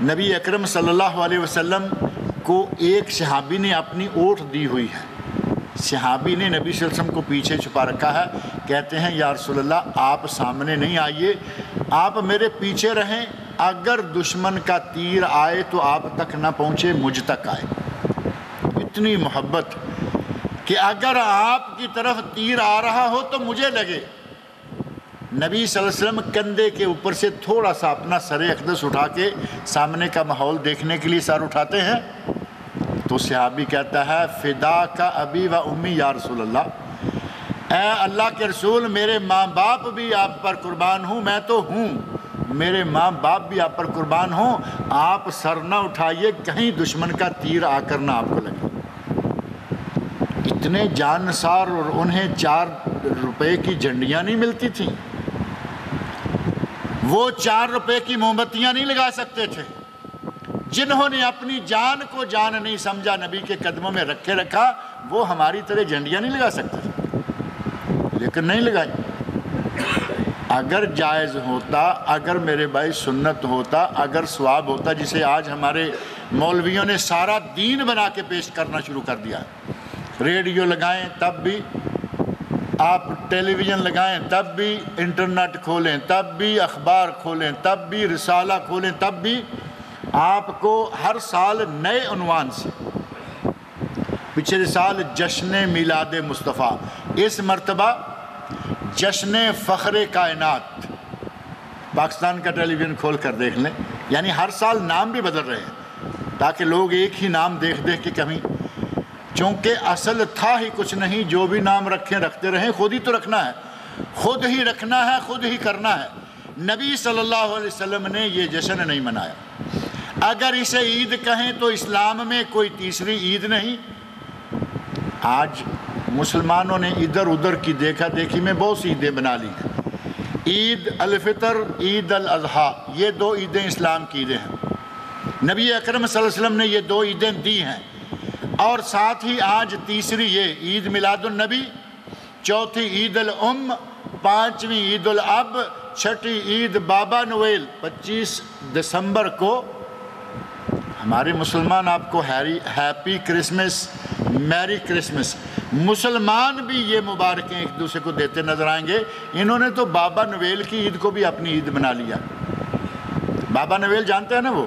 نبی اکرم صلی اللہ علیہ وسلم کو ایک صحابی نے اپنی اوٹ دی ہوئی ہے۔ صحابی نے نبی صلی اللہ علیہ وسلم کو پیچھے چھپا رکھا ہے، کہتے ہیں یا رسول اللہ آپ سامنے نہیں آئیے، آپ میرے پیچھے رہیں، اگر دشمن کا تیر آئے تو آپ تک نہ پہنچے، مجھ تک آئے۔ اتنی محبت کہ اگر آپ کی طرف تیر آ رہا ہو تو مجھے لگے۔ نبی صلی اللہ علیہ وسلم کندھے کے اوپر سے تھوڑا سا اپنا سر اقدس اٹھا کے سامنے کا ماحول دیکھنے کے لیے سر اٹھاتے ہیں تو صحابی کہتا ہے فدا کا ابی و امی یا رسول اللہ، اے اللہ کے رسول میرے ماں باپ بھی آپ پر قربان ہوں، میں تو ہوں، میرے ماں باپ بھی آپ پر قربان ہوں، آپ سر نہ اٹھائیے کہیں دشمن کا تیر آ کر نہ آپ کو لگے۔ اتنے جان نثار، اور انہیں 4 روپے کی جھنڈیاں نہیں ملتی تھیں، وہ 4 روپے کی موم بتیاں نہیں لگا سکتے تھے۔ جنہوں نے اپنی جان کو جان نہیں سمجھا، نبی کے قدموں میں رکھے رکھا، وہ ہماری طرح جھنڈیاں نہیں لگا سکتے تھے، لیکن نہیں لگائی۔ اگر جائز ہوتا، اگر میرے بھائی سنت ہوتا، اگر ثواب ہوتا، جسے آج ہمارے مولویوں نے سارا دین بنا کے پیش کرنا شروع کر دیا، ریڈیو لگائیں تب بھی، آپ ٹیلی ویژن لگائیں تب بھی، انٹرنیٹ کھولیں تب بھی، اخبار کھولیں تب بھی، رسالہ کھولیں تب بھی، آپ کو ہر سال نئے عنوان سے، پچھلے سال جشن میلاد مصطفیٰ، اس مرتبہ جشن فخر کائنات، پاکستان کا ٹیلی ویژن کھول کر دیکھ لیں، یعنی ہر سال نام بھی بدل رہے ہیں تاکہ لوگ ایک ہی نام دیکھ دیکھ کے کہیں، چونکہ اصل تھا ہی کچھ نہیں، جو بھی نام رکھیں رکھتے رہیں، خود ہی تو رکھنا ہے، خود ہی رکھنا ہے، خود ہی کرنا ہے۔ نبی صلی اللہ علیہ وسلم نے یہ جشن نہیں منایا۔ اگر اسے عید کہیں تو اسلام میں کوئی تیسری عید نہیں۔ آج مسلمانوں نے ادھر ادھر کی دیکھا دیکھی میں بہت سی عیدیں بنا لی ہیں۔ عید الفطر، عید الاضحیٰ، یہ 2 عیدیں اسلام کی عیدیں ہیں۔ نبی اکرم صلی اللہ علیہ وسلم نے یہ 2 عیدیں دی ہیں، اور ساتھ ہی آج تیسری یہ عید میلاد النبی، چوتھی عید الام، 5ویں عید الاب، 6ٹھی عید بابا نویل۔ 25 دسمبر کو ہمارے مسلمان آپ کو ہیپی کرسمس، میری کرسمس، مسلمان بھی یہ مبارکیں ایک دوسرے کو دیتے نظر آئیں گے۔ انہوں نے تو بابا نویل کی عید کو بھی اپنی عید بنا لیا۔ بابا نویل جانتے ہیں نا، وہ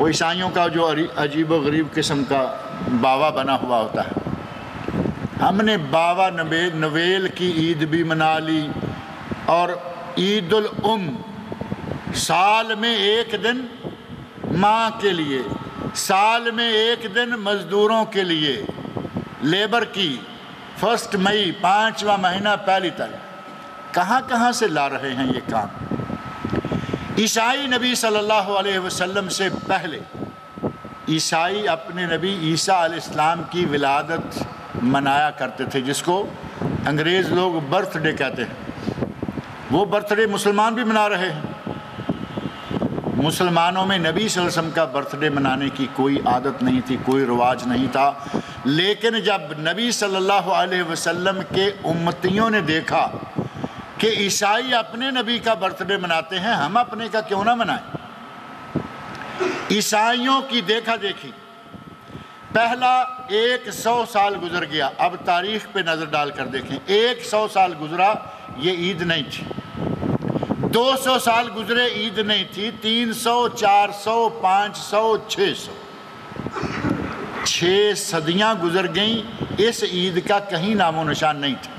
عیسائیوں کا جو عجیب و غریب قسم کا باوا بنا ہوا ہوتا ہے۔ ہم نے باوا نویل کی عید بھی منا لی، اور عید الام، سال میں 1 دن ماں کے لیے، سال میں 1 دن مزدوروں کے لیے، لیبر کی، 1 مئی 5واں مہینہ پہلی تاریخ۔ کہاں کہاں سے لا رہے ہیں یہ کام؟ عیسائی نبی صلی اللہ علیہ وسلم سے پہلے عیسائی اپنے نبی عیسیٰ علیہ السلام کی ولادت منایا کرتے تھے، جس کو انگریز لوگ برتھ ڈے کہتے ہیں۔ وہ برتھ ڈے مسلمان بھی منا رہے ہیں۔ مسلمانوں میں نبی صلی اللہ علیہ وسلم کا برتھ ڈے منانے کی کوئی عادت نہیں تھی، کوئی رواج نہیں تھا، لیکن جب نبی صلی اللہ علیہ وسلم کے امتیوں نے دیکھا کہ عیسائی اپنے نبی کا برتھ ڈے مناتے ہیں، ہم اپنے کا کیوں نہ منائیں۔ عیسائیوں کی دیکھا دیکھی پہلا 100 سال گزر گیا۔ اب تاریخ پہ نظر ڈال کر دیکھیں، 100 سال گزرا، یہ عید نہیں تھی۔ 200 سال گزرے، عید نہیں تھی۔ 300، 400، 500، 600، 6 صدیاں گزر گئیں، اس عید کا کہیں نام و نشان نہیں تھا۔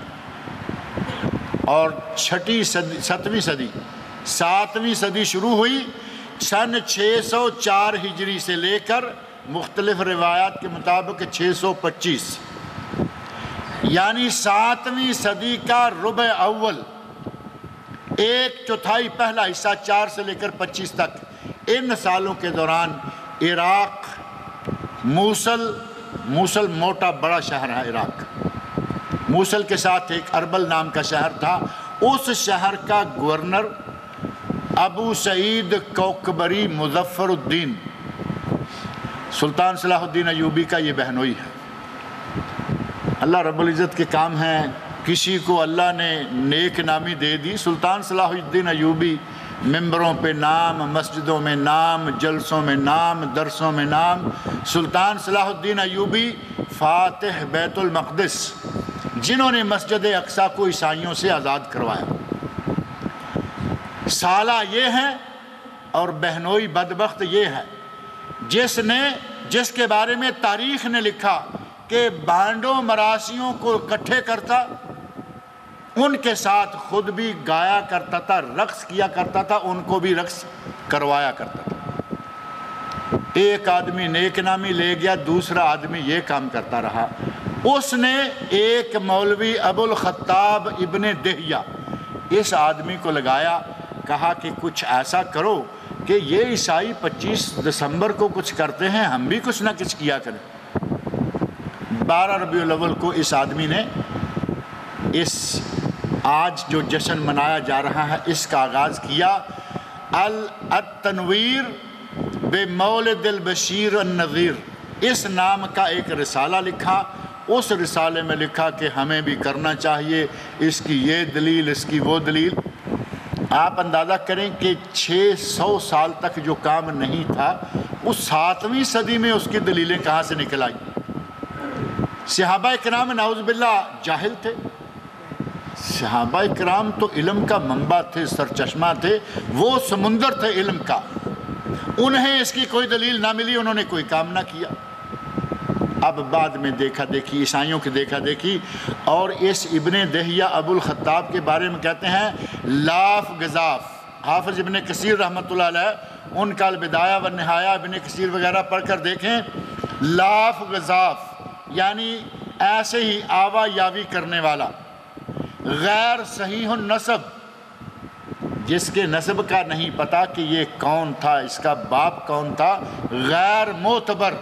اور 7ویں صدی شروع ہوئی سن 604 ہجری سے لے کر مختلف روایات کے مطابق 625۔ یعنی 7ویں صدی کا ربع اول، 1/4 پہلا حصہ 4 سے لے کر 25 تک، ان سالوں کے دوران عراق، موصل موٹا بڑا شہر ہے عراق، موصل کے ساتھ ایک اربل نام کا شہر تھا، اس شہر کا گورنر ابو سعید کوکبری مظفر الدین سلطان صلاح الدین ایوبی کا یہ بہنوئی ہے۔ اللہ رب العزت کے کام ہیں، کسی کو اللہ نے نیک نامی دے دی۔ سلطان صلاح الدین ایوبی ممبروں پہ نام، مسجدوں میں نام، جلسوں میں نام، درسوں میں نام۔ سلطان صلاح الدین ایوبی فاتح بیت المقدس، جنہوں نے مسجد اقصیٰ کو عیسائیوں سے آزاد کروایا، سالہ یہ ہے، اور بہنوئی بدبخت یہ ہے جس کے بارے میں تاریخ نے لکھا کہ بانڈوں مراسیوں کو اکٹھے کرتا، ان کے ساتھ خود بھی گایا کرتا تھا، رقص کیا کرتا تھا، ان کو بھی رقص کروایا کرتا تھا۔ ایک آدمی نیک نامی لے گیا، دوسرا آدمی یہ کام کرتا رہا۔ اس نے ایک مولوی ابو الخطاب ابن دہیہ، اس آدمی کو لگایا، کہا کہ کچھ ایسا کرو کہ یہ عیسائی 25 دسمبر کو کچھ کرتے ہیں، ہم بھی کچھ نہ کچھ کیا کریں۔ 12 ربیع الاول کو اس آدمی نے اس آج جو جشن منایا جا رہا ہے اس کا آغاز کیا۔ التنویر بمولد البشیر النذیر، اس نام کا ایک رسالہ لکھا۔ اس رسالے میں لکھا کہ ہمیں بھی کرنا چاہیے، اس کی یہ دلیل، اس کی وہ دلیل۔ آپ اندازہ کریں کہ 600 سال تک جو کام نہیں تھا، اس 7ویں صدی میں اس کی دلیلیں کہاں سے نکل آئی؟ صحابہ کرام نعوذ باللہ جاہل تھے، صحابہ کرام تو علم کا منبع تھے، سرچشمہ تھے، وہ سمندر تھے علم کا، انہیں اس کی کوئی دلیل نہ ملی، انہوں نے کوئی کام نہ کیا۔ اب بعد میں دیکھا دیکھی، عیسائیوں کی دیکھا دیکھی، اور اس ابن دہیہ ابو الخطاب کے بارے میں کہتے ہیں لاف گزاف۔ حافظ ابن کثیر رحمۃ اللہ علیہ ان کا البدایہ والنہایہ ابن کثیر وغیرہ پڑھ کر دیکھیں، لاف گزاف یعنی ایسے ہی آوا یاوی کرنے والا، غیر صحیح النسب، جس کے نسب کا نہیں پتا کہ یہ کون تھا، اس کا باپ کون تھا، غیر معتبر۔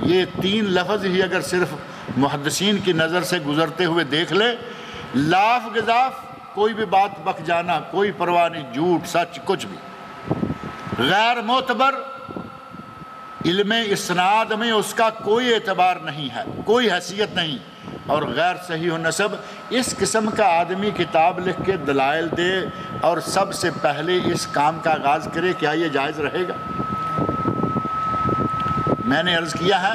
یہ 3 لفظ ہی اگر صرف محدثین کی نظر سے گزرتے ہوئے دیکھ لے، لاف گزاف، کوئی بھی بات بک جانا، کوئی پرواہ نہیں، جھوٹ سچ کچھ بھی، غیر معتبر، علم اسناد میں اس کا کوئی اعتبار نہیں ہے، کوئی حیثیت نہیں، اور غیر صحیح النسب۔ اس قسم کا آدمی کتاب لکھ کے دلائل دے اور سب سے پہلے اس کام کا آغاز کرے، کیا یہ جائز رہے گا؟ میں نے عرض کیا ہے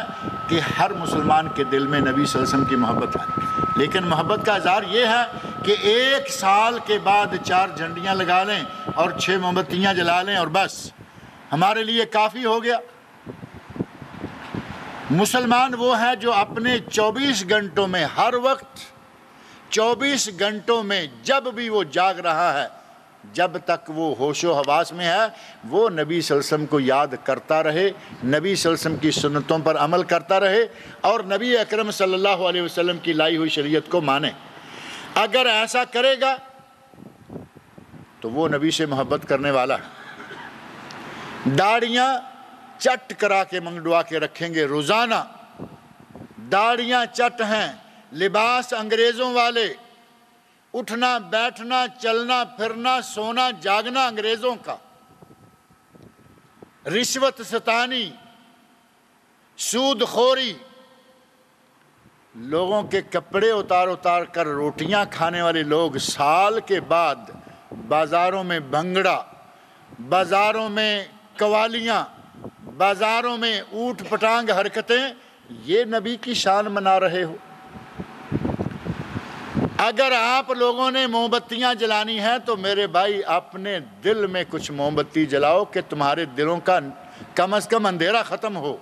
کہ ہر مسلمان کے دل میں نبی صلی اللہ علیہ وسلم کی محبت ہے، لیکن محبت کا اظہار یہ ہے کہ 1 سال کے بعد 4 جھنڈیاں لگا لیں اور 6 موم بتیاں جلا لیں اور بس ہمارے لیے کافی ہو گیا۔ مسلمان وہ ہے جو اپنے 24 گھنٹوں میں، ہر وقت 24 گھنٹوں میں جب بھی وہ جاگ رہا ہے، جب تک وہ ہوش و حواس میں ہے، وہ نبی صلی اللہ علیہ وسلم کو یاد کرتا رہے، نبی صلی اللہ علیہ وسلم کی سنتوں پر عمل کرتا رہے، اور نبی اکرم صلی اللہ علیہ وسلم کی لائی ہوئی شریعت کو مانے۔ اگر ایسا کرے گا تو وہ نبی سے محبت کرنے والا ہے۔ داڑیاں چٹ کرا کے منگڑوا کے رکھیں گے روزانہ، داڑیاں چٹ ہیں، لباس انگریزوں والے، اٹھنا بیٹھنا چلنا پھرنا سونا جاگنا انگریزوں کا، رشوت ستانی، سود خوری، لوگوں کے کپڑے اتار کر روٹیاں کھانے والے لوگ، سال کے بعد بازاروں میں بھنگڑا، بازاروں میں قوالیاں، بازاروں میں اوٹ پٹانگ حرکتیں، یہ نبی کی شان منا رہے ہو۔ اگر آپ لوگوں نے موم بتیاں جلانی ہیں تو میرے بھائی اپنے دل میں کچھ موم بتی جلاؤ کہ تمہارے دلوں کا کم از کم اندھیرا ختم ہو۔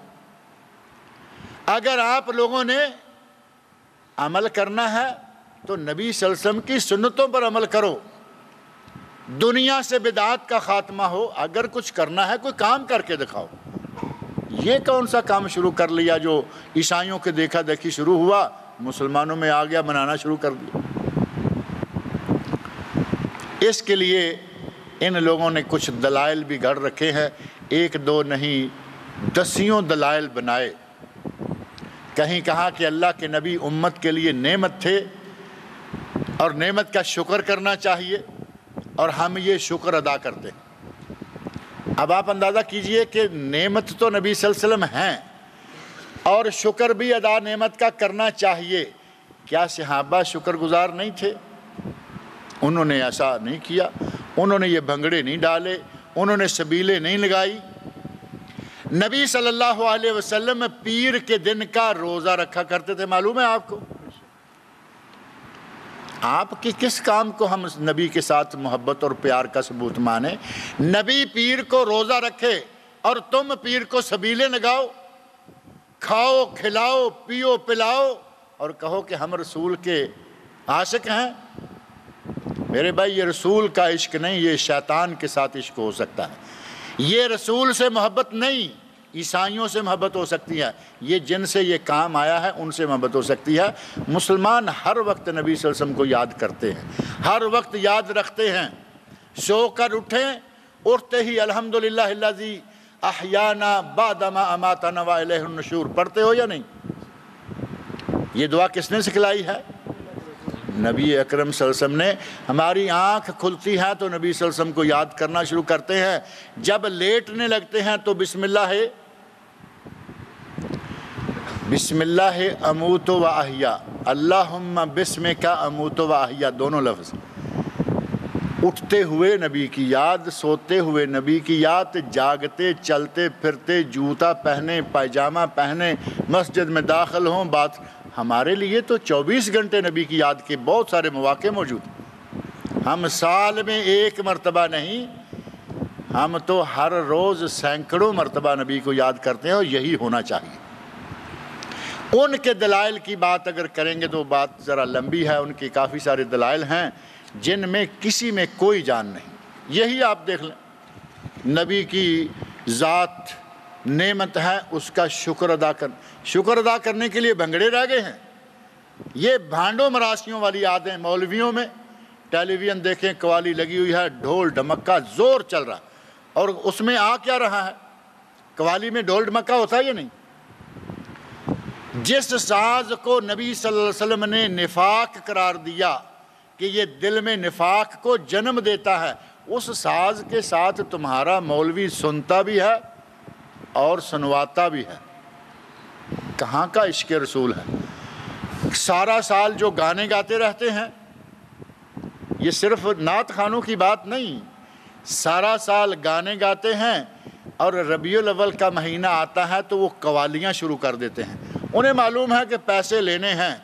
اگر آپ لوگوں نے عمل کرنا ہے تو نبی صلی اللہ علیہ وسلم کی سنتوں پر عمل کرو، دنیا سے بدعات کا خاتمہ ہو۔ اگر کچھ کرنا ہے کوئی کام کر کے دکھاؤ۔ یہ کون سا کام شروع کر لیا جو عیسائیوں کے دیکھا دیکھی شروع ہوا؟ مسلمانوں میں آ گیا، منانا شروع کر دیا۔ اس کے لیے ان لوگوں نے کچھ دلائل بھی گھڑ رکھے ہیں، ایک دو نہیں دسیوں دلائل بنائے۔ کہیں کہا کہ اللہ کے نبی امت کے لیے نعمت تھے اور نعمت کا شکر کرنا چاہیے، اور ہم یہ شکر ادا کرتے ہیں۔ اب آپ اندازہ کیجئے کہ نعمت تو نبی صلی اللہ علیہ وسلم ہیں اور شکر بھی ادا نعمت کا کرنا چاہیے، کیا صحابہ شکر گزار نہیں تھے؟ انہوں نے ایسا نہیں کیا، انہوں نے یہ بھنگڑے نہیں ڈالے، انہوں نے سبیلیں نہیں لگائی۔ نبی صلی اللہ علیہ وسلم پیر کے دن کا روزہ رکھا کرتے تھے، معلوم ہے آپ کو؟ آپ کی کس کام کو ہم نبی کے ساتھ محبت اور پیار کا ثبوت مانیں؟ نبی پیر کو روزہ رکھے اور تم پیر کو سبیلیں لگاؤ، کھاؤ کھلاؤ پیو پلاؤ اور کہو کہ ہم رسول کے عاشق ہیں۔ میرے بھائی، یہ رسول کا عشق نہیں، یہ شیطان کے ساتھ عشق ہو سکتا ہے۔ یہ رسول سے محبت نہیں، عیسائیوں سے محبت ہو سکتی ہے، یہ جن سے یہ کام آیا ہے ان سے محبت ہو سکتی ہے۔ مسلمان ہر وقت نبی صلی اللہ علیہ وسلم کو یاد کرتے ہیں، ہر وقت یاد رکھتے ہیں۔ سو کر اٹھتے ہی الحمدللہ الذی احیانا بعد ما اماتنا والیہ النشور پڑھتے ہو یا نہیں؟ یہ دعا کس نے سکھلائی ہے؟ نبی اکرم صلی اللہ علیہ وسلم نے۔ ہماری آنکھ کھلتی ہے تو نبی صلی اللہ علیہ وسلم کو یاد کرنا شروع کرتے ہیں، جب لیٹنے لگتے ہیں تو بسم اللہ اموت و احیا، اللہم بسمک اموت و احیا، دونوں لفظ۔ اٹھتے ہوئے نبی کی یاد، سوتے ہوئے نبی کی یاد، جاگتے چلتے پھرتے جوتا پہنے پائجامہ پہنے مسجد میں داخل ہوں بات۔ ہمارے لیے تو 24 گھنٹے نبی کی یاد کے بہت سارے مواقع موجود ہیں۔ ہم سال میں ایک مرتبہ نہیں، ہم تو ہر روز سینکڑوں مرتبہ نبی کو یاد کرتے ہیں، اور یہی ہونا چاہیے۔ ان کے دلائل کی بات اگر کریں گے تو بات ذرا لمبی ہے، ان کے کافی سارے دلائل ہیں جن میں کسی میں کوئی جان نہیں۔ یہی آپ دیکھ لیں، نبی کی ذات نعمت ہے، اس کا شکر ادا کرنے کے لیے بھنگڑے رہ گئے ہیں۔ یہ بھانڈوں مراسیوں والی عادتیں مولویوں میں، ٹیلی ویژن دیکھیں قوالی لگی ہوئی ہے، ڈھول ڈھمکا زور چل رہا، اور اس میں آ کیا رہا ہے؟ قوالی میں ڈھول ڈھمکا ہوتا ہے یا نہیں؟ جس ساز کو نبی صلی اللہ علیہ وسلم نے نفاق قرار دیا کہ یہ دل میں نفاق کو جنم دیتا ہے، اس ساز کے ساتھ تمہارا مولوی سنتا بھی ہے اور سنواتا بھی ہے۔ کہاں کا عشق رسول ہے؟ سارا سال جو گانے گاتے رہتے ہیں، یہ صرف نعت خوانوں کی بات نہیں، سارا سال گانے گاتے ہیں اور ربیع الاول کا مہینہ آتا ہے تو وہ قوالیاں شروع کر دیتے ہیں۔ انہیں معلوم ہے کہ پیسے لینے ہیں،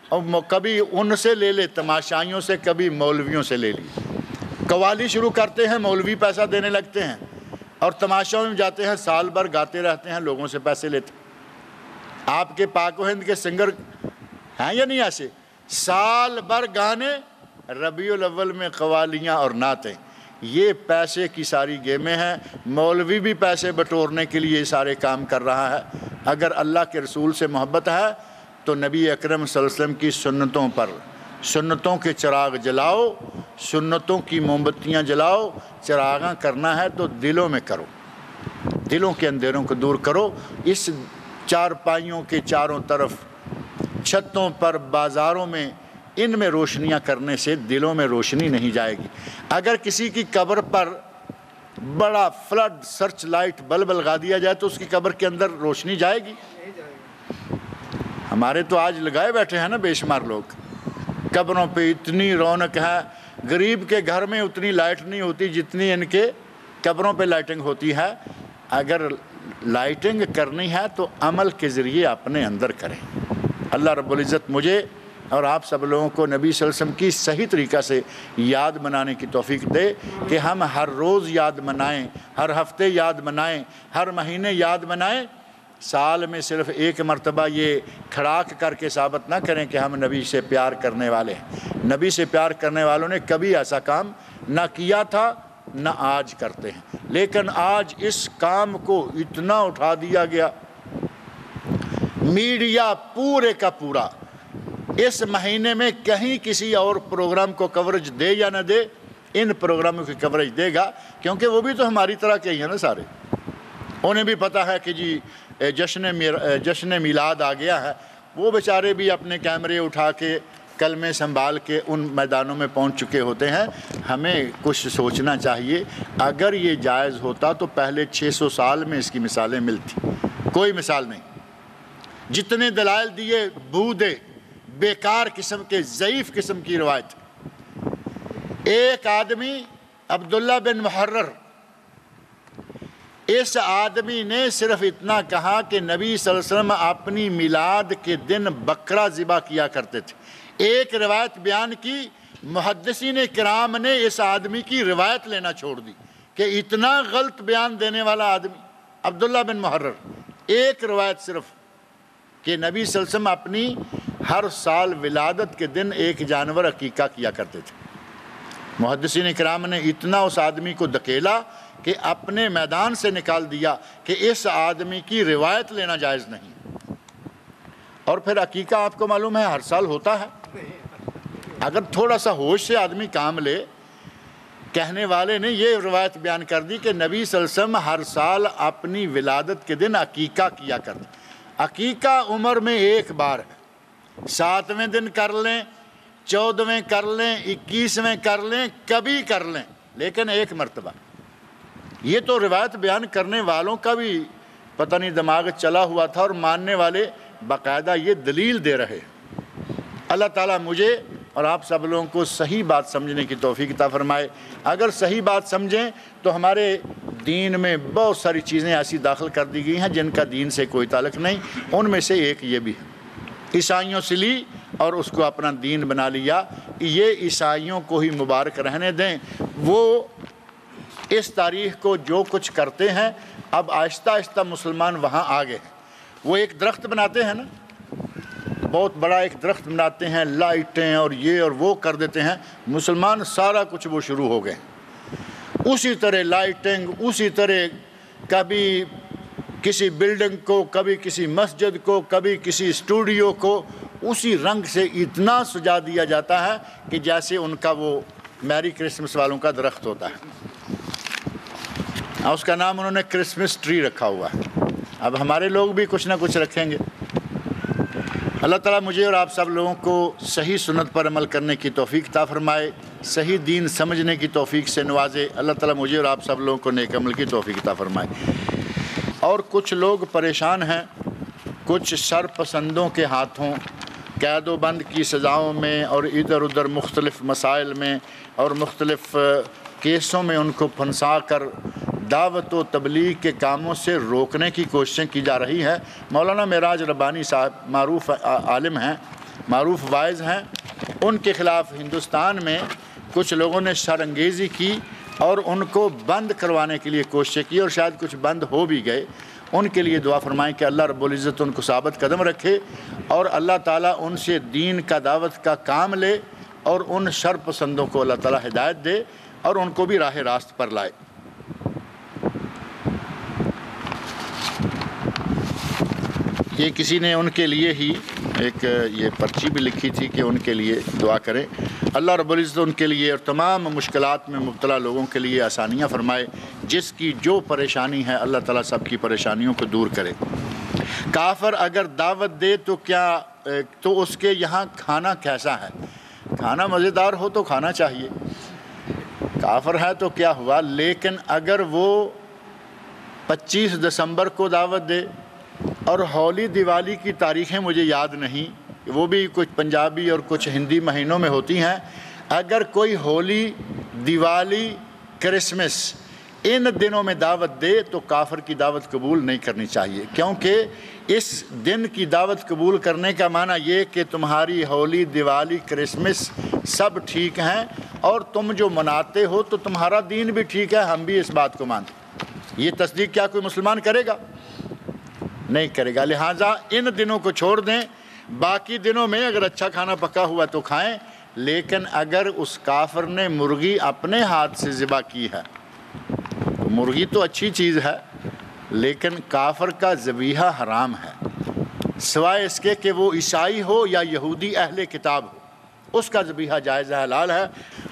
اور کبھی ان سے لے لے تماشائیوں سے، کبھی مولویوں سے لے لی، قوالی شروع کرتے ہیں، مولوی پیسہ دینے لگتے ہیں، اور تماشوں میں جاتے ہیں، سال بھر گاتے رہتے ہیں، لوگوں سے پیسے لیتے ہیں۔ آپ کے پاک و ہند کے سنگر ہیں یا نہیں ایسے؟ سال بھر گانے، ربیع الاول میں قوالیاں اور نعتیں۔ یہ پیسے کی ساری گیمیں ہیں، مولوی بھی پیسے بٹورنے کے لیے سارے کام کر رہا ہے۔ اگر اللہ کے رسول سے محبت ہے تو نبی اکرم صلی اللہ علیہ وسلم کی سنتوں پر، سنتوں کے چراغ جلاؤ، سنتوں کی موم بتیاں جلاؤ۔ چراغاں کرنا ہے تو دلوں میں کرو، دلوں کے اندھیروں کو دور کرو۔ اس چارپائیوں کے چاروں طرف، چھتوں پر، بازاروں میں، ان میں روشنیاں کرنے سے دلوں میں روشنی نہیں جائے گی۔ اگر کسی کی قبر پر بڑا فلڈ سرچ لائٹ بلب لگا دیا جائے تو اس کی قبر کے اندر روشنی جائے گی؟ ہمارے تو آج لگائے بیٹھے ہیں نا بے شمار لوگ، قبروں پہ اتنی رونق ہے۔ غریب کے گھر میں اتنی لائٹ نہیں ہوتی جتنی ان کے قبروں پہ لائٹنگ ہوتی ہے۔ اگر لائٹنگ کرنی ہے تو عمل کے ذریعے اپنے اندر کریں۔ اللہ رب العزت مجھے اور آپ سب لوگوں کو نبی صلی اللہ علیہ وسلم کی صحیح طریقہ سے یاد منانے کی توفیق دے کہ ہم ہر روز یاد منائیں، ہر ہفتے یاد منائیں، ہر مہینے یاد منائیں۔ سال میں صرف ایک مرتبہ یہ کھڑاک کر کے ثابت نہ کریں کہ ہم نبی سے پیار کرنے والے ہیں۔ نبی سے پیار کرنے والوں نے کبھی ایسا کام نہ کیا تھا، نہ آج کرتے ہیں، لیکن آج اس کام کو اتنا اٹھا دیا گیا، میڈیا پورے کا پورا اس مہینے میں کہیں کسی اور پروگرام کو کوریج دے یا نہ دے، ان پروگراموں کی کوریج دے گا، کیونکہ وہ بھی تو ہماری طرح کے ہی ہیں نا سارے، انہیں بھی پتہ ہے کہ جی جشن میلاد آ گیا ہے، وہ بیچارے بھی اپنے کیمرے اٹھا کے کلمے سنبھال کے ان میدانوں میں پہنچ چکے ہوتے ہیں۔ ہمیں کچھ سوچنا چاہیے، اگر یہ جائز ہوتا تو پہلے 600 سال میں اس کی مثالیں ملتی، کوئی مثال نہیں۔ جتنے دلائل دیے بودے، بیکار قسم کے، ضعیف قسم کی روایت۔ ایک آدمی عبداللہ بن محرر، اس آدمی نے صرف اتنا کہا کہ نبی صلی اللہ علیہ وسلم اپنی میلاد کے دن بکرا ذبح کیا کرتے تھے۔ ایک روایت بیان کی، محدثین کرام نے اس آدمی کی روایت لینا چھوڑ دی کہ اتنا غلط بیان دینے والا آدمی عبداللہ بن محرر، ایک روایت صرف کہ نبی صلی اللہ علیہ وسلم اپنی ہر سال ولادت کے دن ایک جانور عقیقہ کیا کرتے تھے۔ محدثین کرام نے اتنا اس آدمی کو دھکیلا کہ اپنے میدان سے نکال دیا کہ اس آدمی کی روایت لینا جائز نہیں۔ اور پھر عقیقہ آپ کو معلوم ہے ہر سال ہوتا ہے۔ اگر تھوڑا سا ہوش سے آدمی کام لے، کہنے والے نے یہ روایت بیان کر دی کہ نبی صلی اللہ علیہ وسلم ہر سال اپنی ولادت کے دن عقیقہ کیا کرتے۔ عقیقہ عمر میں ایک بار ہے، 7ویں دن کر لیں، 14ویں کر لیں، 21ویں کر لیں، کبھی کر لیں، لیکن ایک مرتبہ۔ یہ تو روایت بیان کرنے والوں کا بھی پتہ نہیں دماغ چلا ہوا تھا، اور ماننے والے باقاعدہ یہ دلیل دے رہے۔ اللہ تعالیٰ مجھے اور آپ سب لوگوں کو صحیح بات سمجھنے کی توفیق عطا فرمائے۔ اگر صحیح بات سمجھیں تو ہمارے دین میں بہت ساری چیزیں ایسی داخل کر دی گئی ہیں جن کا دین سے کوئی تعلق نہیں، ان میں سے ایک یہ بھی ہے۔ عیسائیوں سے لی اور اس کو اپنا دین بنا لیا۔ یہ عیسائیوں کو ہی مبارک رہنے دیں، وہ اس تاریخ کو جو کچھ کرتے ہیں اب آہستہ آہستہ مسلمان وہاں آگے ہیں۔ وہ ایک درخت بناتے ہیں نا، بہت بڑا ایک درخت بناتے ہیں، لائٹیں اور یہ اور وہ کر دیتے ہیں، مسلمان سارا کچھ وہ شروع ہو گئے۔ اسی طرح لائٹنگ، اسی طرح کبھی کسی بلڈنگ کو، کبھی کسی مسجد کو، کبھی کسی اسٹوڈیو کو اسی رنگ سے اتنا سجا دیا جاتا ہے کہ جیسے ان کا وہ میری کرسمس والوں کا درخت ہوتا ہے، اس کا نام انہوں نے کرسمس ٹری رکھا ہوا ہے۔ اب ہمارے لوگ بھی کچھ نہ کچھ رکھیں گے۔ اللہ تعالیٰ مجھے اور آپ سب لوگوں کو صحیح سنت پر عمل کرنے کی توفیق عطا فرمائے، صحیح دین سمجھنے کی توفیق سے نوازے۔ اللہ تعالیٰ مجھے اور آپ سب لوگوں کو نیک عمل کی توفیق عطا فرمائے۔ اور کچھ لوگ پریشان ہیں، کچھ سرپسندوں کے ہاتھوں قید و بند کی سزاؤں میں اور ادھر ادھر مختلف مسائل میں اور مختلف کیسوں میں ان کو پھنسا کر دعوت و تبلیغ کے کاموں سے روکنے کی کوششیں کی جا رہی ہے۔ مولانا معراج ربانی صاحب معروف عالم ہیں، معروف واعظ ہیں، ان کے خلاف ہندوستان میں کچھ لوگوں نے شرانگیزی کی اور ان کو بند کروانے کے لیے کوششیں کی، اور شاید کچھ بند ہو بھی گئے۔ ان کے لیے دعا فرمائیں کہ اللہ رب العزت ان کو ثابت قدم رکھے، اور اللہ تعالیٰ ان سے دین کا دعوت کا کام لے، اور ان شر پسندوں کو اللہ تعالیٰ ہدایت دے اور ان کو بھی راہ راست پر لائے۔ یہ کسی نے ان کے لیے ہی ایک یہ پرچی بھی لکھی تھی کہ ان کے لیے دعا کریں۔ اللہ رب العزت ان کے لیے اور تمام مشکلات میں مبتلا لوگوں کے لیے آسانیاں فرمائے، جس کی جو پریشانی ہے اللہ تعالیٰ سب کی پریشانیوں کو دور کرے۔ کافر اگر دعوت دے تو اس کے یہاں کھانا کیسا ہے؟ کھانا مزیدار ہو تو کھانا چاہیے، کافر ہے تو کیا ہوا، لیکن اگر وہ 25 دسمبر کو دعوت دے، اور ہولی دیوالی کی تاریخیں مجھے یاد نہیں، وہ بھی کچھ پنجابی اور کچھ ہندی مہینوں میں ہوتی ہیں، اگر کوئی ہولی دیوالی کرسمس ان دنوں میں دعوت دے تو کافر کی دعوت قبول نہیں کرنی چاہیے، کیونکہ اس دن کی دعوت قبول کرنے کا معنی یہ کہ تمہاری ہولی دیوالی کرسمس سب ٹھیک ہیں اور تم جو مناتے ہو تو تمہارا دین بھی ٹھیک ہے، ہم بھی اس بات کو مانتے ہیں۔ یہ تصدیق کیا کوئی مسلمان کرے گا؟ نہیں کرے گا۔ لہٰذا ان دنوں کو چھوڑ دیں، باقی دنوں میں اگر اچھا کھانا پکا ہوا تو کھائیں، لیکن اگر اس کافر نے مرغی اپنے ہاتھ سے ذبح کی ہے، مرغی تو اچھی چیز ہے لیکن کافر کا ذبیحہ حرام ہے۔ سوائے اس کے کہ وہ عیسائی ہو یا یہودی اہل کتاب ہو، اس کا ذبیحہ جائز ہے، حلال ہے۔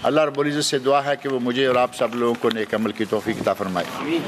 اللہ رب العزت سے دعا ہے کہ وہ مجھے اور آپ سب لوگوں کو نیک عمل کی توفیق عطا فرمائے۔